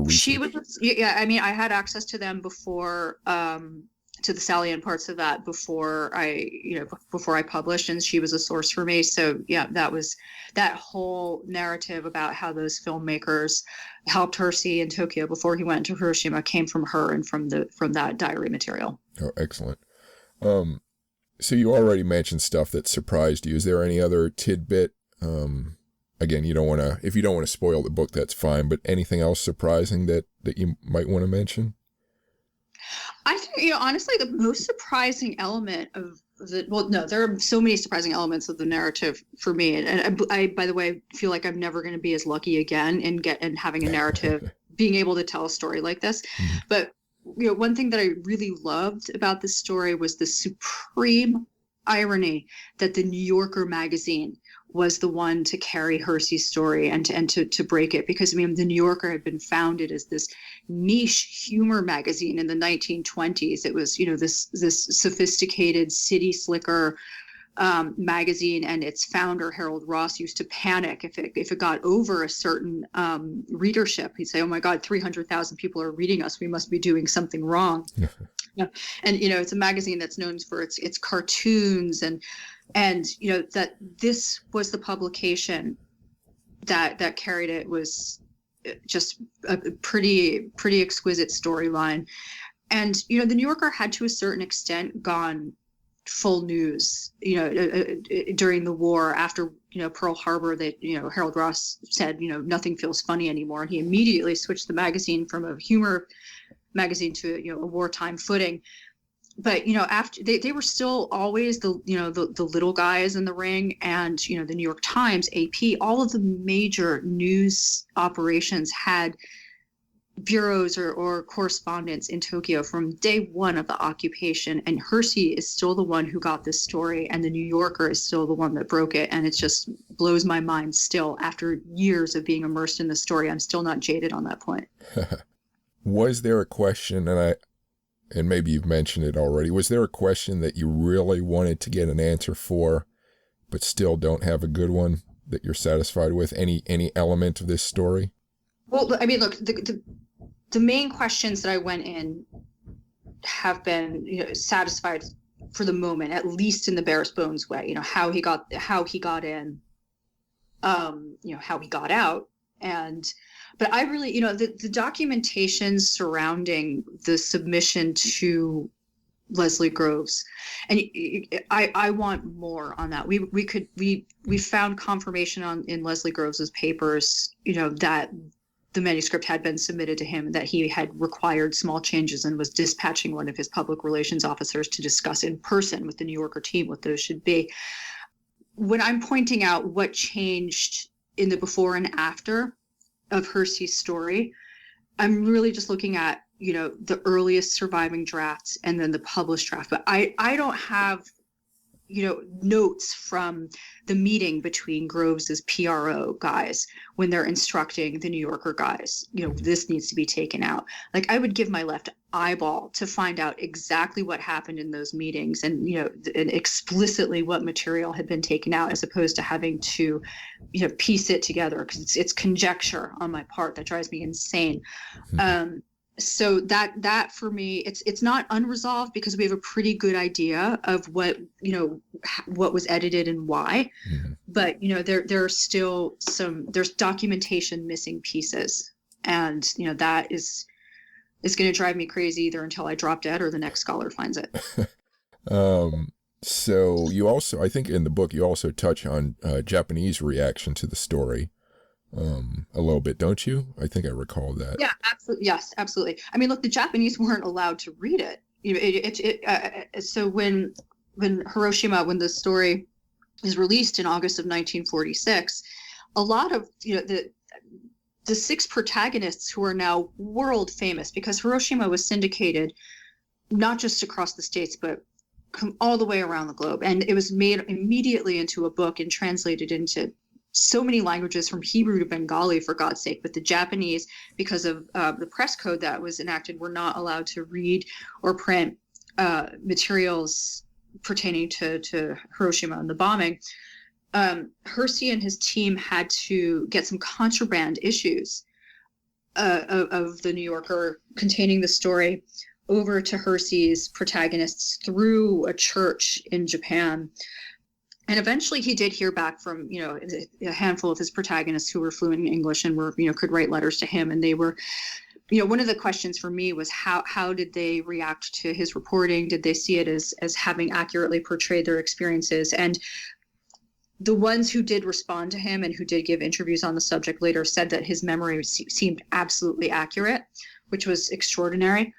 She was, yeah. I mean, I had access to them before, to the salient parts of that before I published, and she was a source for me. So yeah, that whole narrative about how those filmmakers helped Hersey in Tokyo before he went to Hiroshima came from her and from that diary material. Oh, excellent. So you already mentioned stuff that surprised you. Is there any other tidbit? Again, if you don't want to spoil the book, that's fine, but anything else surprising that you might want to mention? I think, honestly, the most surprising element there are so many surprising elements of the narrative for me, and I by the way, feel like I'm never going to be as lucky again in having a narrative, being able to tell a story like this. Mhm. But one thing that I really loved about this story was the supreme irony that the New Yorker magazine was the one to carry Hersey's story and to break it, because the New Yorker had been founded as this niche humor magazine in the 1920s. It was this sophisticated city slicker magazine, and its founder Harold Ross used to panic if it got over a certain readership. He'd say, "Oh my God, 300,000 people are reading us. We must be doing something wrong." And it's a magazine that's known for its cartoons, and that this was the publication that carried it. Was just a pretty exquisite storyline. And the New Yorker had, to a certain extent, gone full news during the war. After Pearl Harbor, that Harold Ross said nothing feels funny anymore, and he immediately switched the magazine from a humor magazine to a wartime footing. But after they were still always the little guys in the ring. And the New York Times, AP, all of the major news operations had bureaus or correspondents in Tokyo from day one of the occupation, and Hersey is still the one who got this story, and the New Yorker is still the one that broke it. And it just blows my mind still, after years of being immersed in the story. I'm still not jaded on that point. Was there a question, and maybe you've mentioned it already, was there a question that you really wanted to get an answer for, but still don't have a good one that you're satisfied with? Any element of this story? Well, look, the main questions that I went in have been satisfied for the moment, at least in the barest bones way. How he got in, how he got out. But I really, the documentation surrounding the submission to Leslie Groves, and I want more on that. We found confirmation in Leslie Groves's papers, that the manuscript had been submitted to him, that he had required small changes and was dispatching one of his public relations officers to discuss in person with the New Yorker team what those should be. When I'm pointing out what changed in the before and after of Hersey's story, I'm really just looking at the earliest surviving drafts and then the published draft. But I don't have notes from the meeting between Groves's PRO guys when they're instructing the New Yorker guys, this needs to be taken out. Like, I would give my left eyeball to find out exactly what happened in those meetings, and and explicitly what material had been taken out, as opposed to having to piece it together, because it's conjecture on my part that drives me insane. So that for me, it's not unresolved, because we have a pretty good idea of what was edited and why. Mm-hmm. But there are still there's documentation missing pieces, and that is going to drive me crazy, either until I drop dead or the next scholar finds it. So you also, I think in the book, you also touch on Japanese reaction to the story. A little bit, don't you? I think I recall that. Yeah, absolutely. Yes, absolutely. Look, the Japanese weren't allowed to read it. So when Hiroshima, when the story is released in August of 1946, a lot of the 6 protagonists who are now world famous, because Hiroshima was syndicated not just across the States, but all the way around the globe, and it was made immediately into a book and translated into so many languages, from Hebrew to Bengali, for God's sake. But the Japanese, because of the press code that was enacted, were not allowed to read or print materials pertaining to Hiroshima and the bombing. Hersey and his team had to get some contraband issues of the New Yorker containing the story over to Hersey's protagonists through a church in Japan. And eventually he did hear back from, a handful of his protagonists who were fluent in English and were, could write letters to him. And they were, one of the questions for me was how did they react to his reporting? Did they see it as having accurately portrayed their experiences? And the ones who did respond to him and who did give interviews on the subject later said that his memory seemed absolutely accurate, which was extraordinary.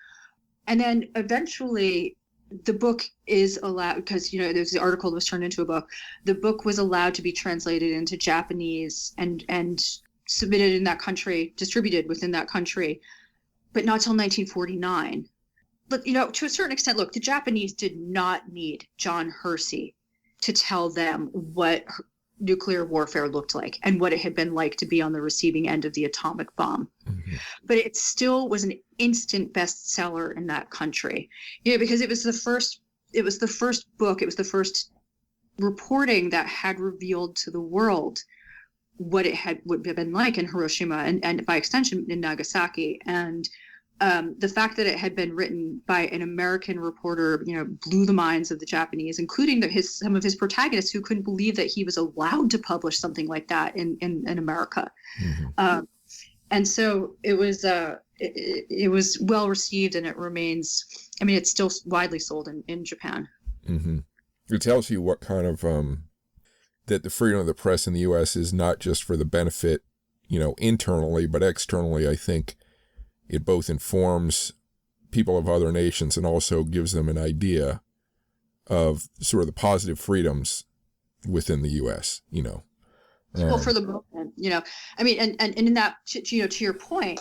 And then eventually the book is allowed, because, there's the article that was turned into a book. The book was allowed to be translated into Japanese and submitted in that country, distributed within that country, but not till 1949. But, to a certain extent, look, the Japanese did not need John Hersey to tell them what nuclear warfare looked like and what it had been like to be on the receiving end of the atomic bomb. Mm-hmm. But it still was an instant bestseller in that country, because it was the first book, it was the first reporting that had revealed to the world what it would have been like in Hiroshima and by extension in Nagasaki. And the fact that it had been written by an American reporter, blew the minds of the Japanese, including some of his protagonists, who couldn't believe that he was allowed to publish something like that in America. Mm-hmm. And so it was well received, and it remains. I mean, it's still widely sold in Japan. Mm-hmm. It tells you what kind of that the freedom of the press in the U.S. is not just for the benefit, internally, but externally. I think it both informs people of other nations and also gives them an idea of sort of the positive freedoms within the U.S., Well, for the moment, I mean, and in that, to your point,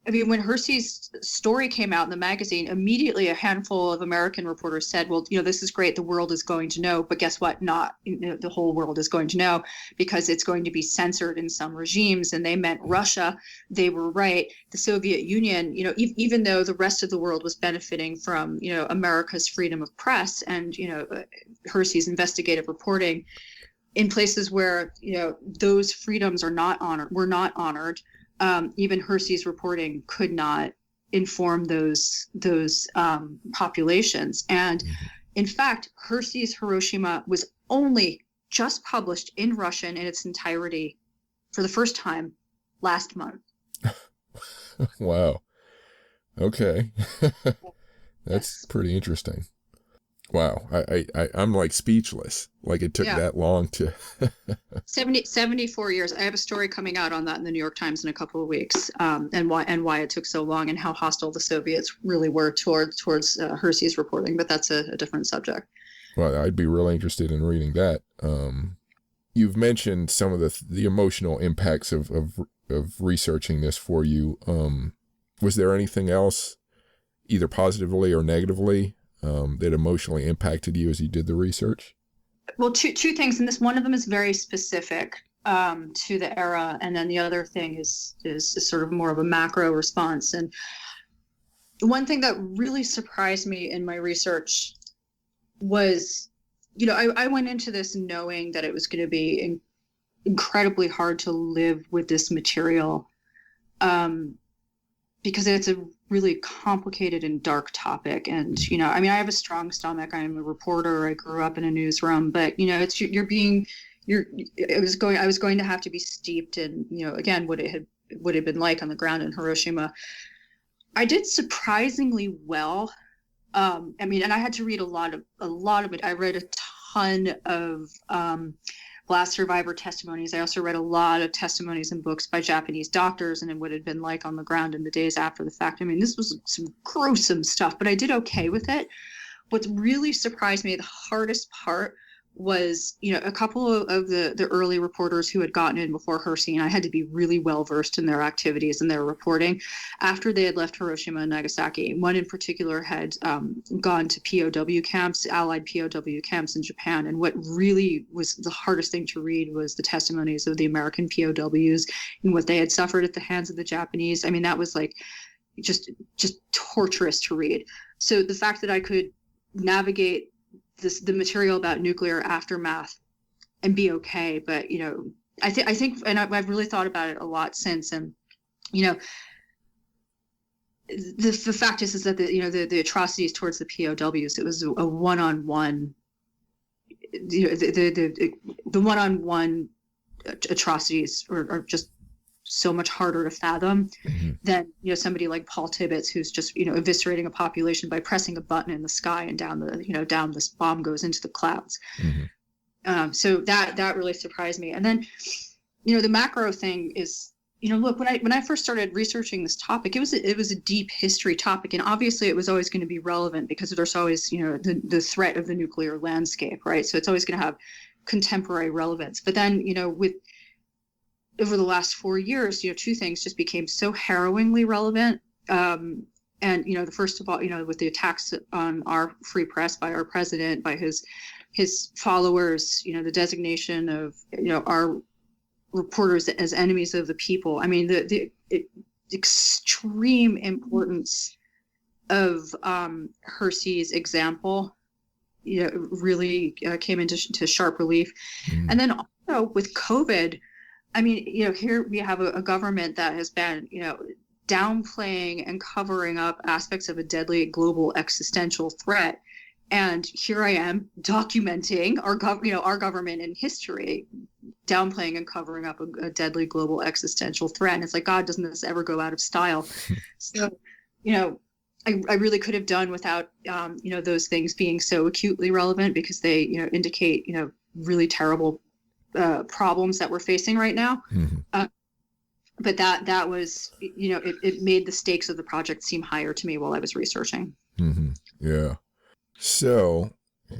I mean, when Hersey's story came out in the magazine, immediately a handful of American reporters said, well, this is great. The world is going to know. But guess what? Not the whole world is going to know, because it's going to be censored in some regimes. And they meant Russia. They were right. The Soviet Union, even though the rest of the world was benefiting from, America's freedom of press and, Hersey's investigative reporting, in places where, those freedoms were not honored. Even Hersey's reporting could not inform those populations. And in fact, Hersey's Hiroshima was only just published in Russian in its entirety for the first time last month. Wow. Okay. That's pretty interesting. Wow. I'm like speechless. Like it took that long to 74 years. I have a story coming out on that in the New York Times in a couple of weeks, and why it took so long and how hostile the Soviets really were towards Hersey's reporting. But that's a different subject. Well, I'd be really interested in reading that. You've mentioned some of the emotional impacts of researching this for you. Was there anything else, either positively or negatively, that emotionally impacted you as you did the research? Well, two things, and one of them is very specific to the era, and then the other thing is sort of more of a macro response. And one thing that really surprised me in my research was, I went into this knowing that it was going to be incredibly hard to live with this material, because it's a really complicated and dark topic. And, I mean, I have a strong stomach. I'm a reporter. I grew up in a newsroom, but, it's, I was going to have to be steeped in, again, what it had been like on the ground in Hiroshima. I did surprisingly well. I mean, and I had to read a lot of it. I read a ton of, blast survivor testimonies. I also read a lot of testimonies and books by Japanese doctors and what it had been like on the ground in the days after the fact. I mean, this was some gruesome stuff, but I did okay with it. What really surprised me, the hardest part, was, a couple of the early reporters who had gotten in before Hersey, and I had to be really well versed in their activities and their reporting after they had left Hiroshima and Nagasaki. One in particular had gone to POW camps, Allied POW camps in Japan, and what really was the hardest thing to read was the testimonies of the American POWs and what they had suffered at the hands of the Japanese. I mean, that was like just torturous to read. So the fact that I could navigate the material about nuclear aftermath and be okay, but I think, and I've really thought about it a lot since, and the fact is that the atrocities towards the POWs, it was a one-on-one, the one-on-one atrocities are just so much harder to fathom than somebody like Paul Tibbets, who's just eviscerating a population by pressing a button in the sky, and down this bomb goes into the clouds. So that really surprised me. And then the macro thing is look, when I first started researching this topic, it was a deep history topic, and obviously it was always going to be relevant because there's always, the threat of the nuclear landscape, right? So it's always going to have contemporary relevance. But then, with over the last 4 years, two things just became so harrowingly relevant. And, the first of all, with the attacks on our free press by our president, by his followers, the designation of, our reporters as enemies of the people. I mean, the extreme importance of Hersey's example, really came into sharp relief. Mm. And then also with COVID, I mean, here we have a government that has been, downplaying and covering up aspects of a deadly global existential threat. And here I am documenting our government in history, downplaying and covering up a deadly global existential threat. And it's like, God, doesn't this ever go out of style? So, I really could have done without, those things being so acutely relevant, because they, indicate, really terrible problems that we're facing right now. Mm-hmm. But that was, it made the stakes of the project seem higher to me while I was researching. Mm-hmm. Yeah. So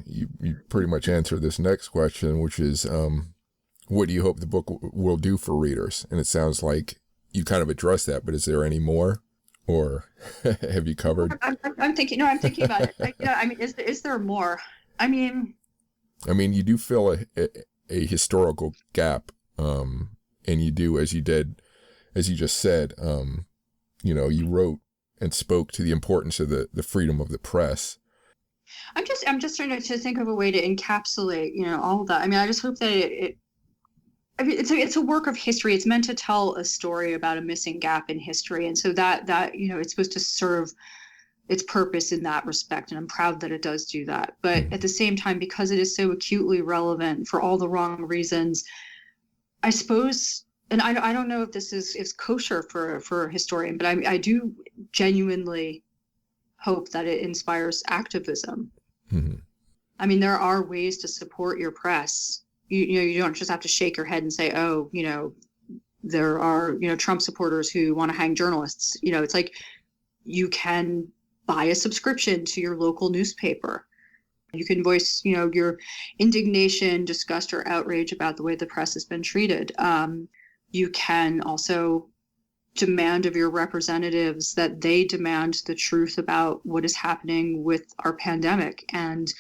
you pretty much answered this next question, which is, what do you hope the book will do for readers? And it sounds like you kind of addressed that, but is there any more, or have you covered? I'm thinking about it. Is there more? I mean, you do fill a historical gap, and you do, as you just said, you wrote and spoke to the importance of the freedom of the press. I'm just trying to think of a way to encapsulate, all of that. I mean, I just hope that it's a work of history. It's meant to tell a story about a missing gap in history. And so that, it's supposed to serve its purpose in that respect. And I'm proud that it does do that. But at the same time, because it is so acutely relevant for all the wrong reasons, I suppose, and I don't know if this is kosher for a historian, but I do genuinely hope that it inspires activism. Mm-hmm. I mean, there are ways to support your press. You don't just have to shake your head and say, oh, there are, Trump supporters who want to hang journalists. It's like, you can buy a subscription to your local newspaper. You can voice, your indignation, disgust, or outrage about the way the press has been treated. You can also demand of your representatives that they demand the truth about what is happening with our pandemic. And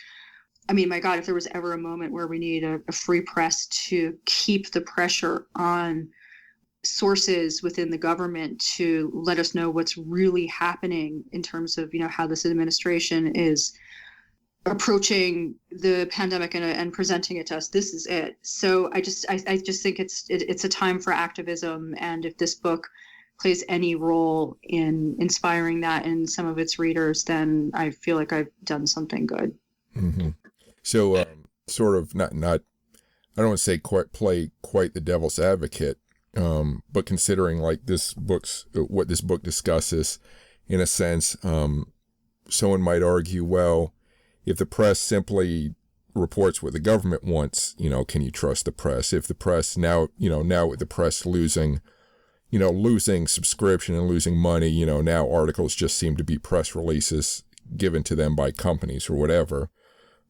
I mean, my God, if there was ever a moment where we need a free press to keep the pressure on sources within the government to let us know what's really happening in terms of, how this administration is approaching the pandemic and presenting it to us, this is it. So I just think it's a time for activism. And if this book plays any role in inspiring that in some of its readers, then I feel like I've done something good. Mm-hmm. So sort of not, I don't want to say play quite the devil's advocate, but considering like what this book discusses, in a sense, someone might argue, well, if the press simply reports what the government wants, can you trust the press? If the press now with the press losing subscription and losing money, now articles just seem to be press releases given to them by companies or whatever.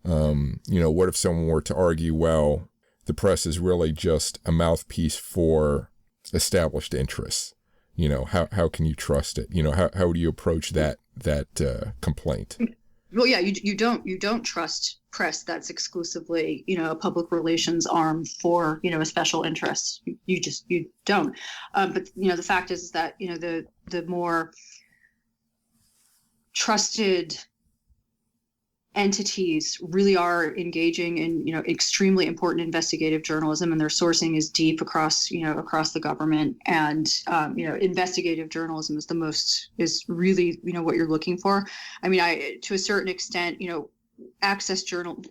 What if someone were to argue, well, the press is really just a mouthpiece for established interests? How can you trust it? How do you approach that complaint? Well, yeah, you don't trust press that's exclusively, a public relations arm for, a special interest. You don't. But, the fact is that, the more trusted entities really are engaging in, extremely important investigative journalism, and their sourcing is deep across the government. And, investigative journalism is really, what you're looking for. I mean, to a certain extent, access journal.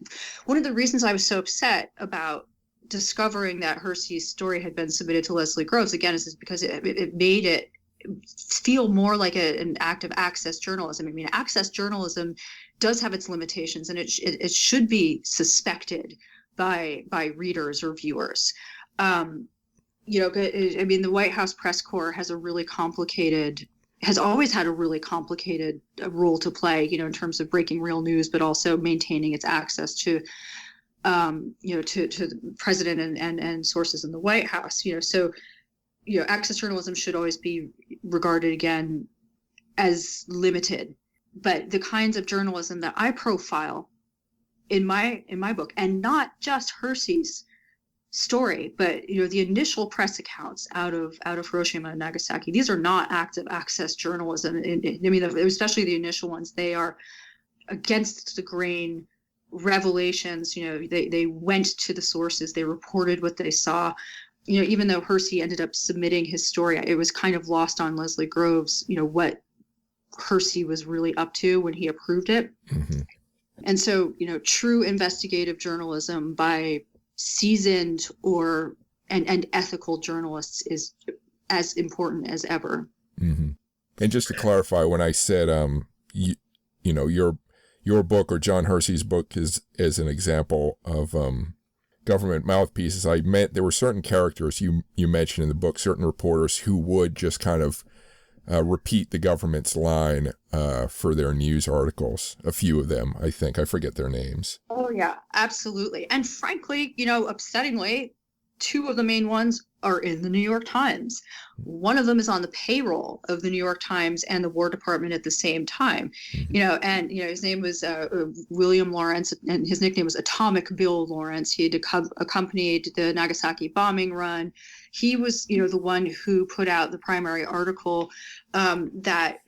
One of the reasons I was so upset about discovering that Hersey's story had been submitted to Lesley Groves, again, is because it made it feel more like an act of access journalism. I mean, access journalism does have its limitations, and it should be suspected by readers or viewers. I mean, the White House press corps has always had a really complicated role to play, in terms of breaking real news, but also maintaining its access to, to the president and sources in the White House, so, access journalism should always be regarded again as limited. But the kinds of journalism that I profile in my book, and not just Hersey's story, but the initial press accounts out of Hiroshima and Nagasaki, these are not active access journalism. I mean, especially the initial ones, they are against the grain revelations. They went to the sources, they reported what they saw. Even though Hersey ended up submitting his story, it was kind of lost on Leslie Groves, what Hersey was really up to when he approved it. Mm-hmm. And so, true investigative journalism by seasoned and ethical journalists is as important as ever. Mm-hmm. And just to clarify, when I said, your book or John Hersey's book is an example of government mouthpieces, I meant there were certain characters you mentioned in the book, certain reporters who would just kind of repeat the government's line for their news articles. A few of them, I think. I forget their names. Oh, yeah, absolutely. And frankly, upsettingly, two of the main ones are in the New York Times. One of them is on the payroll of the New York Times and the War Department at the same time. And his name was William Lawrence, and his nickname was Atomic Bill Lawrence. He had accompanied the Nagasaki bombing run. He was, the one who put out the primary article that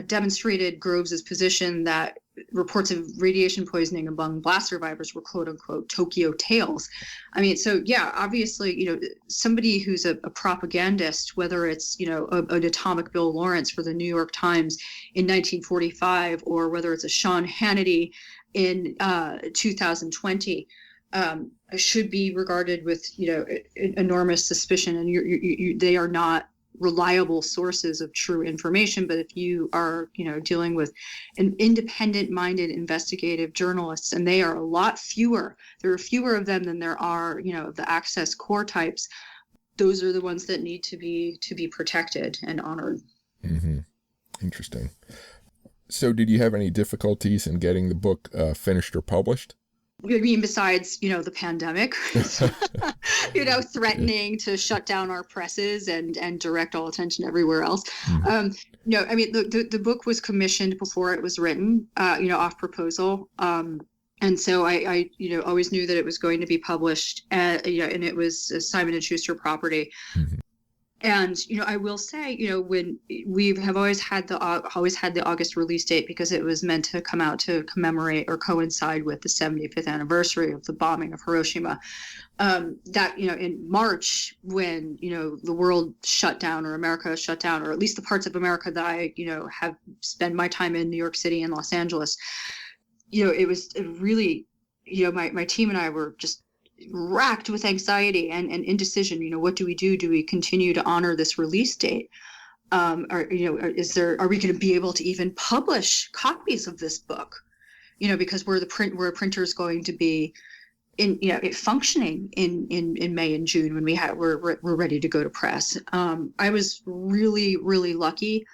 demonstrated Groves's position that reports of radiation poisoning among blast survivors were quote unquote Tokyo tales. I mean, so yeah, obviously, somebody who's a propagandist, whether it's, an Atomic Bill Lawrence for the New York Times in 1945, or whether it's a Sean Hannity in 2020, should be regarded with, enormous suspicion. And they are not reliable sources of true information. But if you are, dealing with an independent-minded investigative journalists, and they are a lot fewer, there are fewer of them than there are, the access core types, those are the ones that need to be protected and honored. Mm-hmm. Interesting. So did you have any difficulties in getting the book finished or published? I mean, besides, the pandemic, threatening to shut down our presses and direct all attention everywhere else. Mm-hmm. I mean, the book was commissioned before it was written, off proposal. And so I always knew that it was going to be published, and it was a Simon & Schuster property. Mm-hmm. And, I will say, when we have always had the August release date, because it was meant to come out to commemorate or coincide with the 75th anniversary of the bombing of Hiroshima, that, in March, when, the world shut down, or America shut down, or at least the parts of America that I, have spent my time in New York City and Los Angeles, it was really, my team and I were just racked with anxiety and indecision. What do we do? Do we continue to honor this release date? Are we going to be able to even publish copies of this book? Because where a printer's going to be functioning in May and June when we're ready to go to press. I was really, really lucky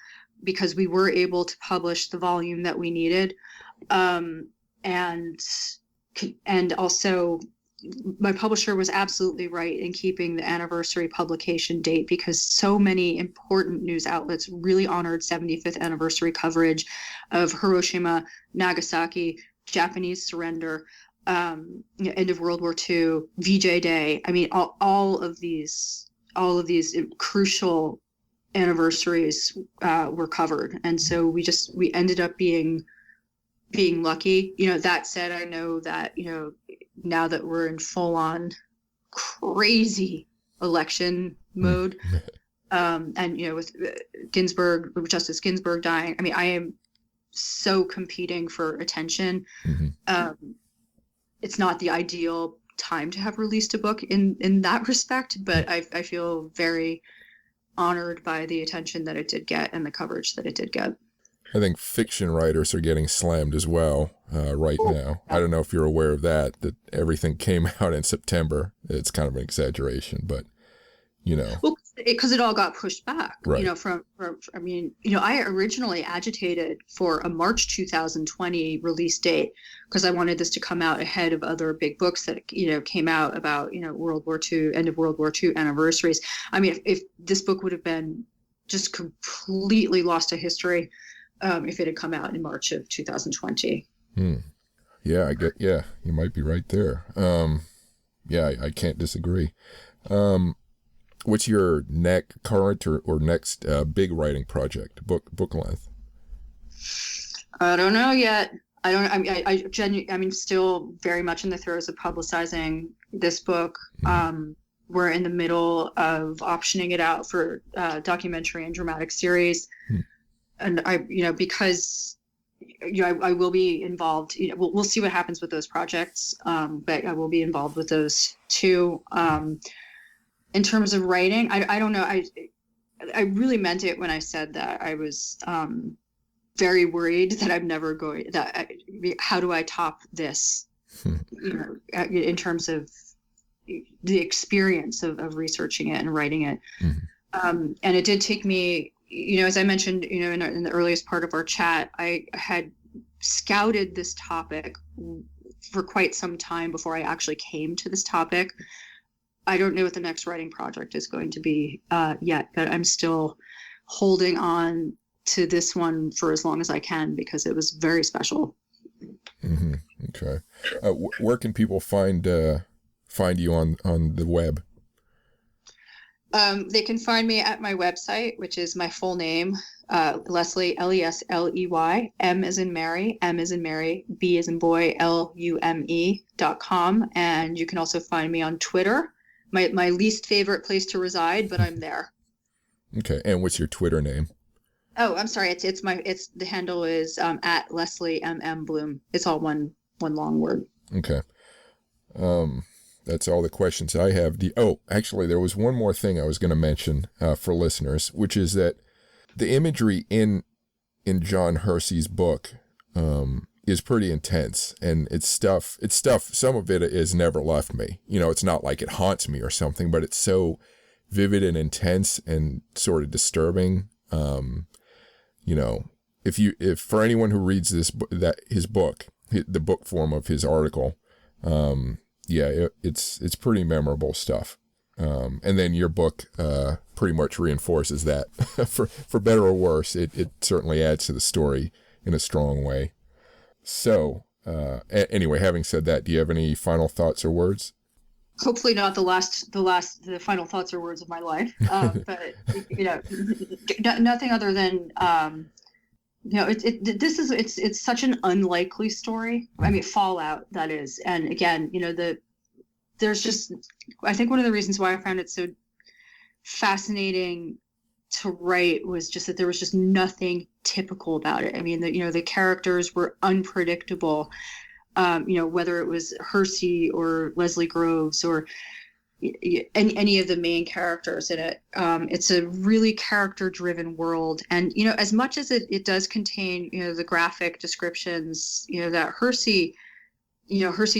because we were able to publish the volume that we needed, and also my publisher was absolutely right in keeping the anniversary publication date, because so many important news outlets really honored 75th anniversary coverage of Hiroshima, Nagasaki, Japanese surrender, end of World War II, VJ Day. I mean, all of these crucial anniversaries were covered, and so we ended up being lucky. That said, I know that now that we're in full-on crazy election mode, and with Justice Ginsburg dying, I mean, I am so competing for attention. Mm-hmm. It's not the ideal time to have released a book in that respect, but I feel very honored by the attention that it did get and the coverage that it did get. I think fiction writers are getting slammed as well right now. I don't know if you're aware of that everything came out in September. It's kind of an exaggeration, but you know. Well, because it all got pushed back, Right. you know, I mean, you know, I originally agitated for a March 2020 release date because I wanted this to come out ahead of other big books that, you know, came out about, you know, World War II, end of World War II anniversaries. I mean, if this book would have been just completely lost to history if it had come out in March of 2020. Yeah, you might be right there. Yeah, I can't disagree. What's your current or next big writing project, book length? I don't know yet. I'm still very much in the throes of publicizing this book. We're in the middle of optioning it out for documentary and dramatic series. And because I will be involved. You know, we'll see what happens with those projects. But I will be involved with those too. In terms of writing, I don't know. I really meant it when I said that I was very worried that I'm never going. How do I top this? You know, in terms of the experience of researching it and writing it. And it did take me, you know, as I mentioned, you know, in the earliest part of our chat, I had scouted this topic for quite some time before I actually came to this topic. I don't know what the next writing project is going to be yet, but I'm still holding on to this one for as long as I can because it was very special. Okay. Where can people find you on the web? They can find me at my website, which is my full name, Lesley, Lesley, M as in Mary, M as in Mary, B as in boy, LUME.com. And you can also find me on Twitter, my least favorite place to reside, but I'm there. Okay. And what's your Twitter name? Oh, I'm sorry. The handle is at Lesley M.M. Blume. It's all one long word. Okay. That's all the questions I have. Actually, there was one more thing I was going to mention for listeners, which is that the imagery in John Hersey's book is pretty intense, and it's stuff. Some of it has never left me. You know, it's not like it haunts me or something, but it's so vivid and intense and sort of disturbing. You know, if for anyone who reads his book, the book form of his article. It's pretty memorable stuff. And then your book pretty much reinforces that. For better or worse, it certainly adds to the story in a strong way. So, anyway, having said that, do you have any final thoughts or words? Hopefully not the final thoughts or words of my life. But, you know, nothing other than, you know, it's such an unlikely story. I mean, Fallout, that is. And again, you know, I think one of the reasons why I found it so fascinating to write was just that there was just nothing typical about it. I mean, the characters were unpredictable. You know, whether it was Hersey or Leslie Groves or any of the main characters in it. It's a really character-driven world. And, you know, as much as it does contain, you know, the graphic descriptions, you know, that Hersey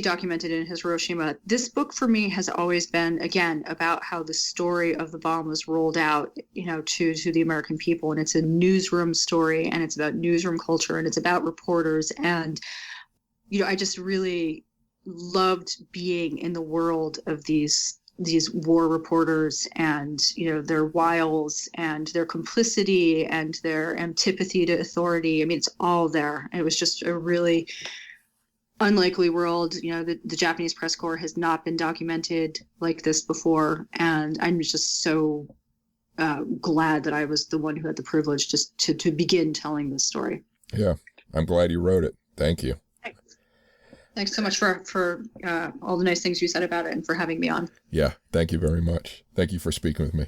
documented in his Hiroshima, this book for me has always been, again, about how the story of the bomb was rolled out, you know, to the American people. And it's a newsroom story, and it's about newsroom culture, and it's about reporters. And, you know, I just really loved being in the world of these war reporters and, you know, their wiles and their complicity and their antipathy to authority. I mean, it's all there. It was just a really unlikely world. You know, the Japanese press corps has not been documented like this before. And I'm just so glad that I was the one who had the privilege just to begin telling this story. Yeah, I'm glad you wrote it. Thank you. Thanks so much for all the nice things you said about it and for having me on. Yeah, thank you very much. Thank you for speaking with me.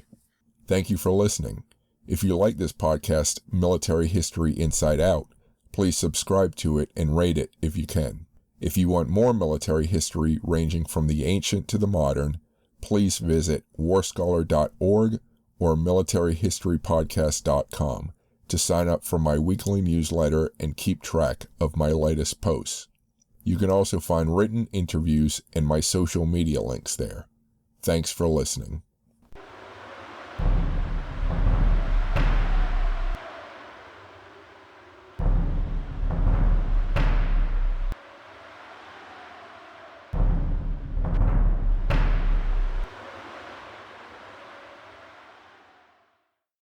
Thank you for listening. If you like this podcast, Military History Inside Out, please subscribe to it and rate it if you can. If you want more military history ranging from the ancient to the modern, please visit WarScholar.org or militaryhistorypodcast.com to sign up for my weekly newsletter and keep track of my latest posts. You can also find written interviews and my social media links there. Thanks for listening.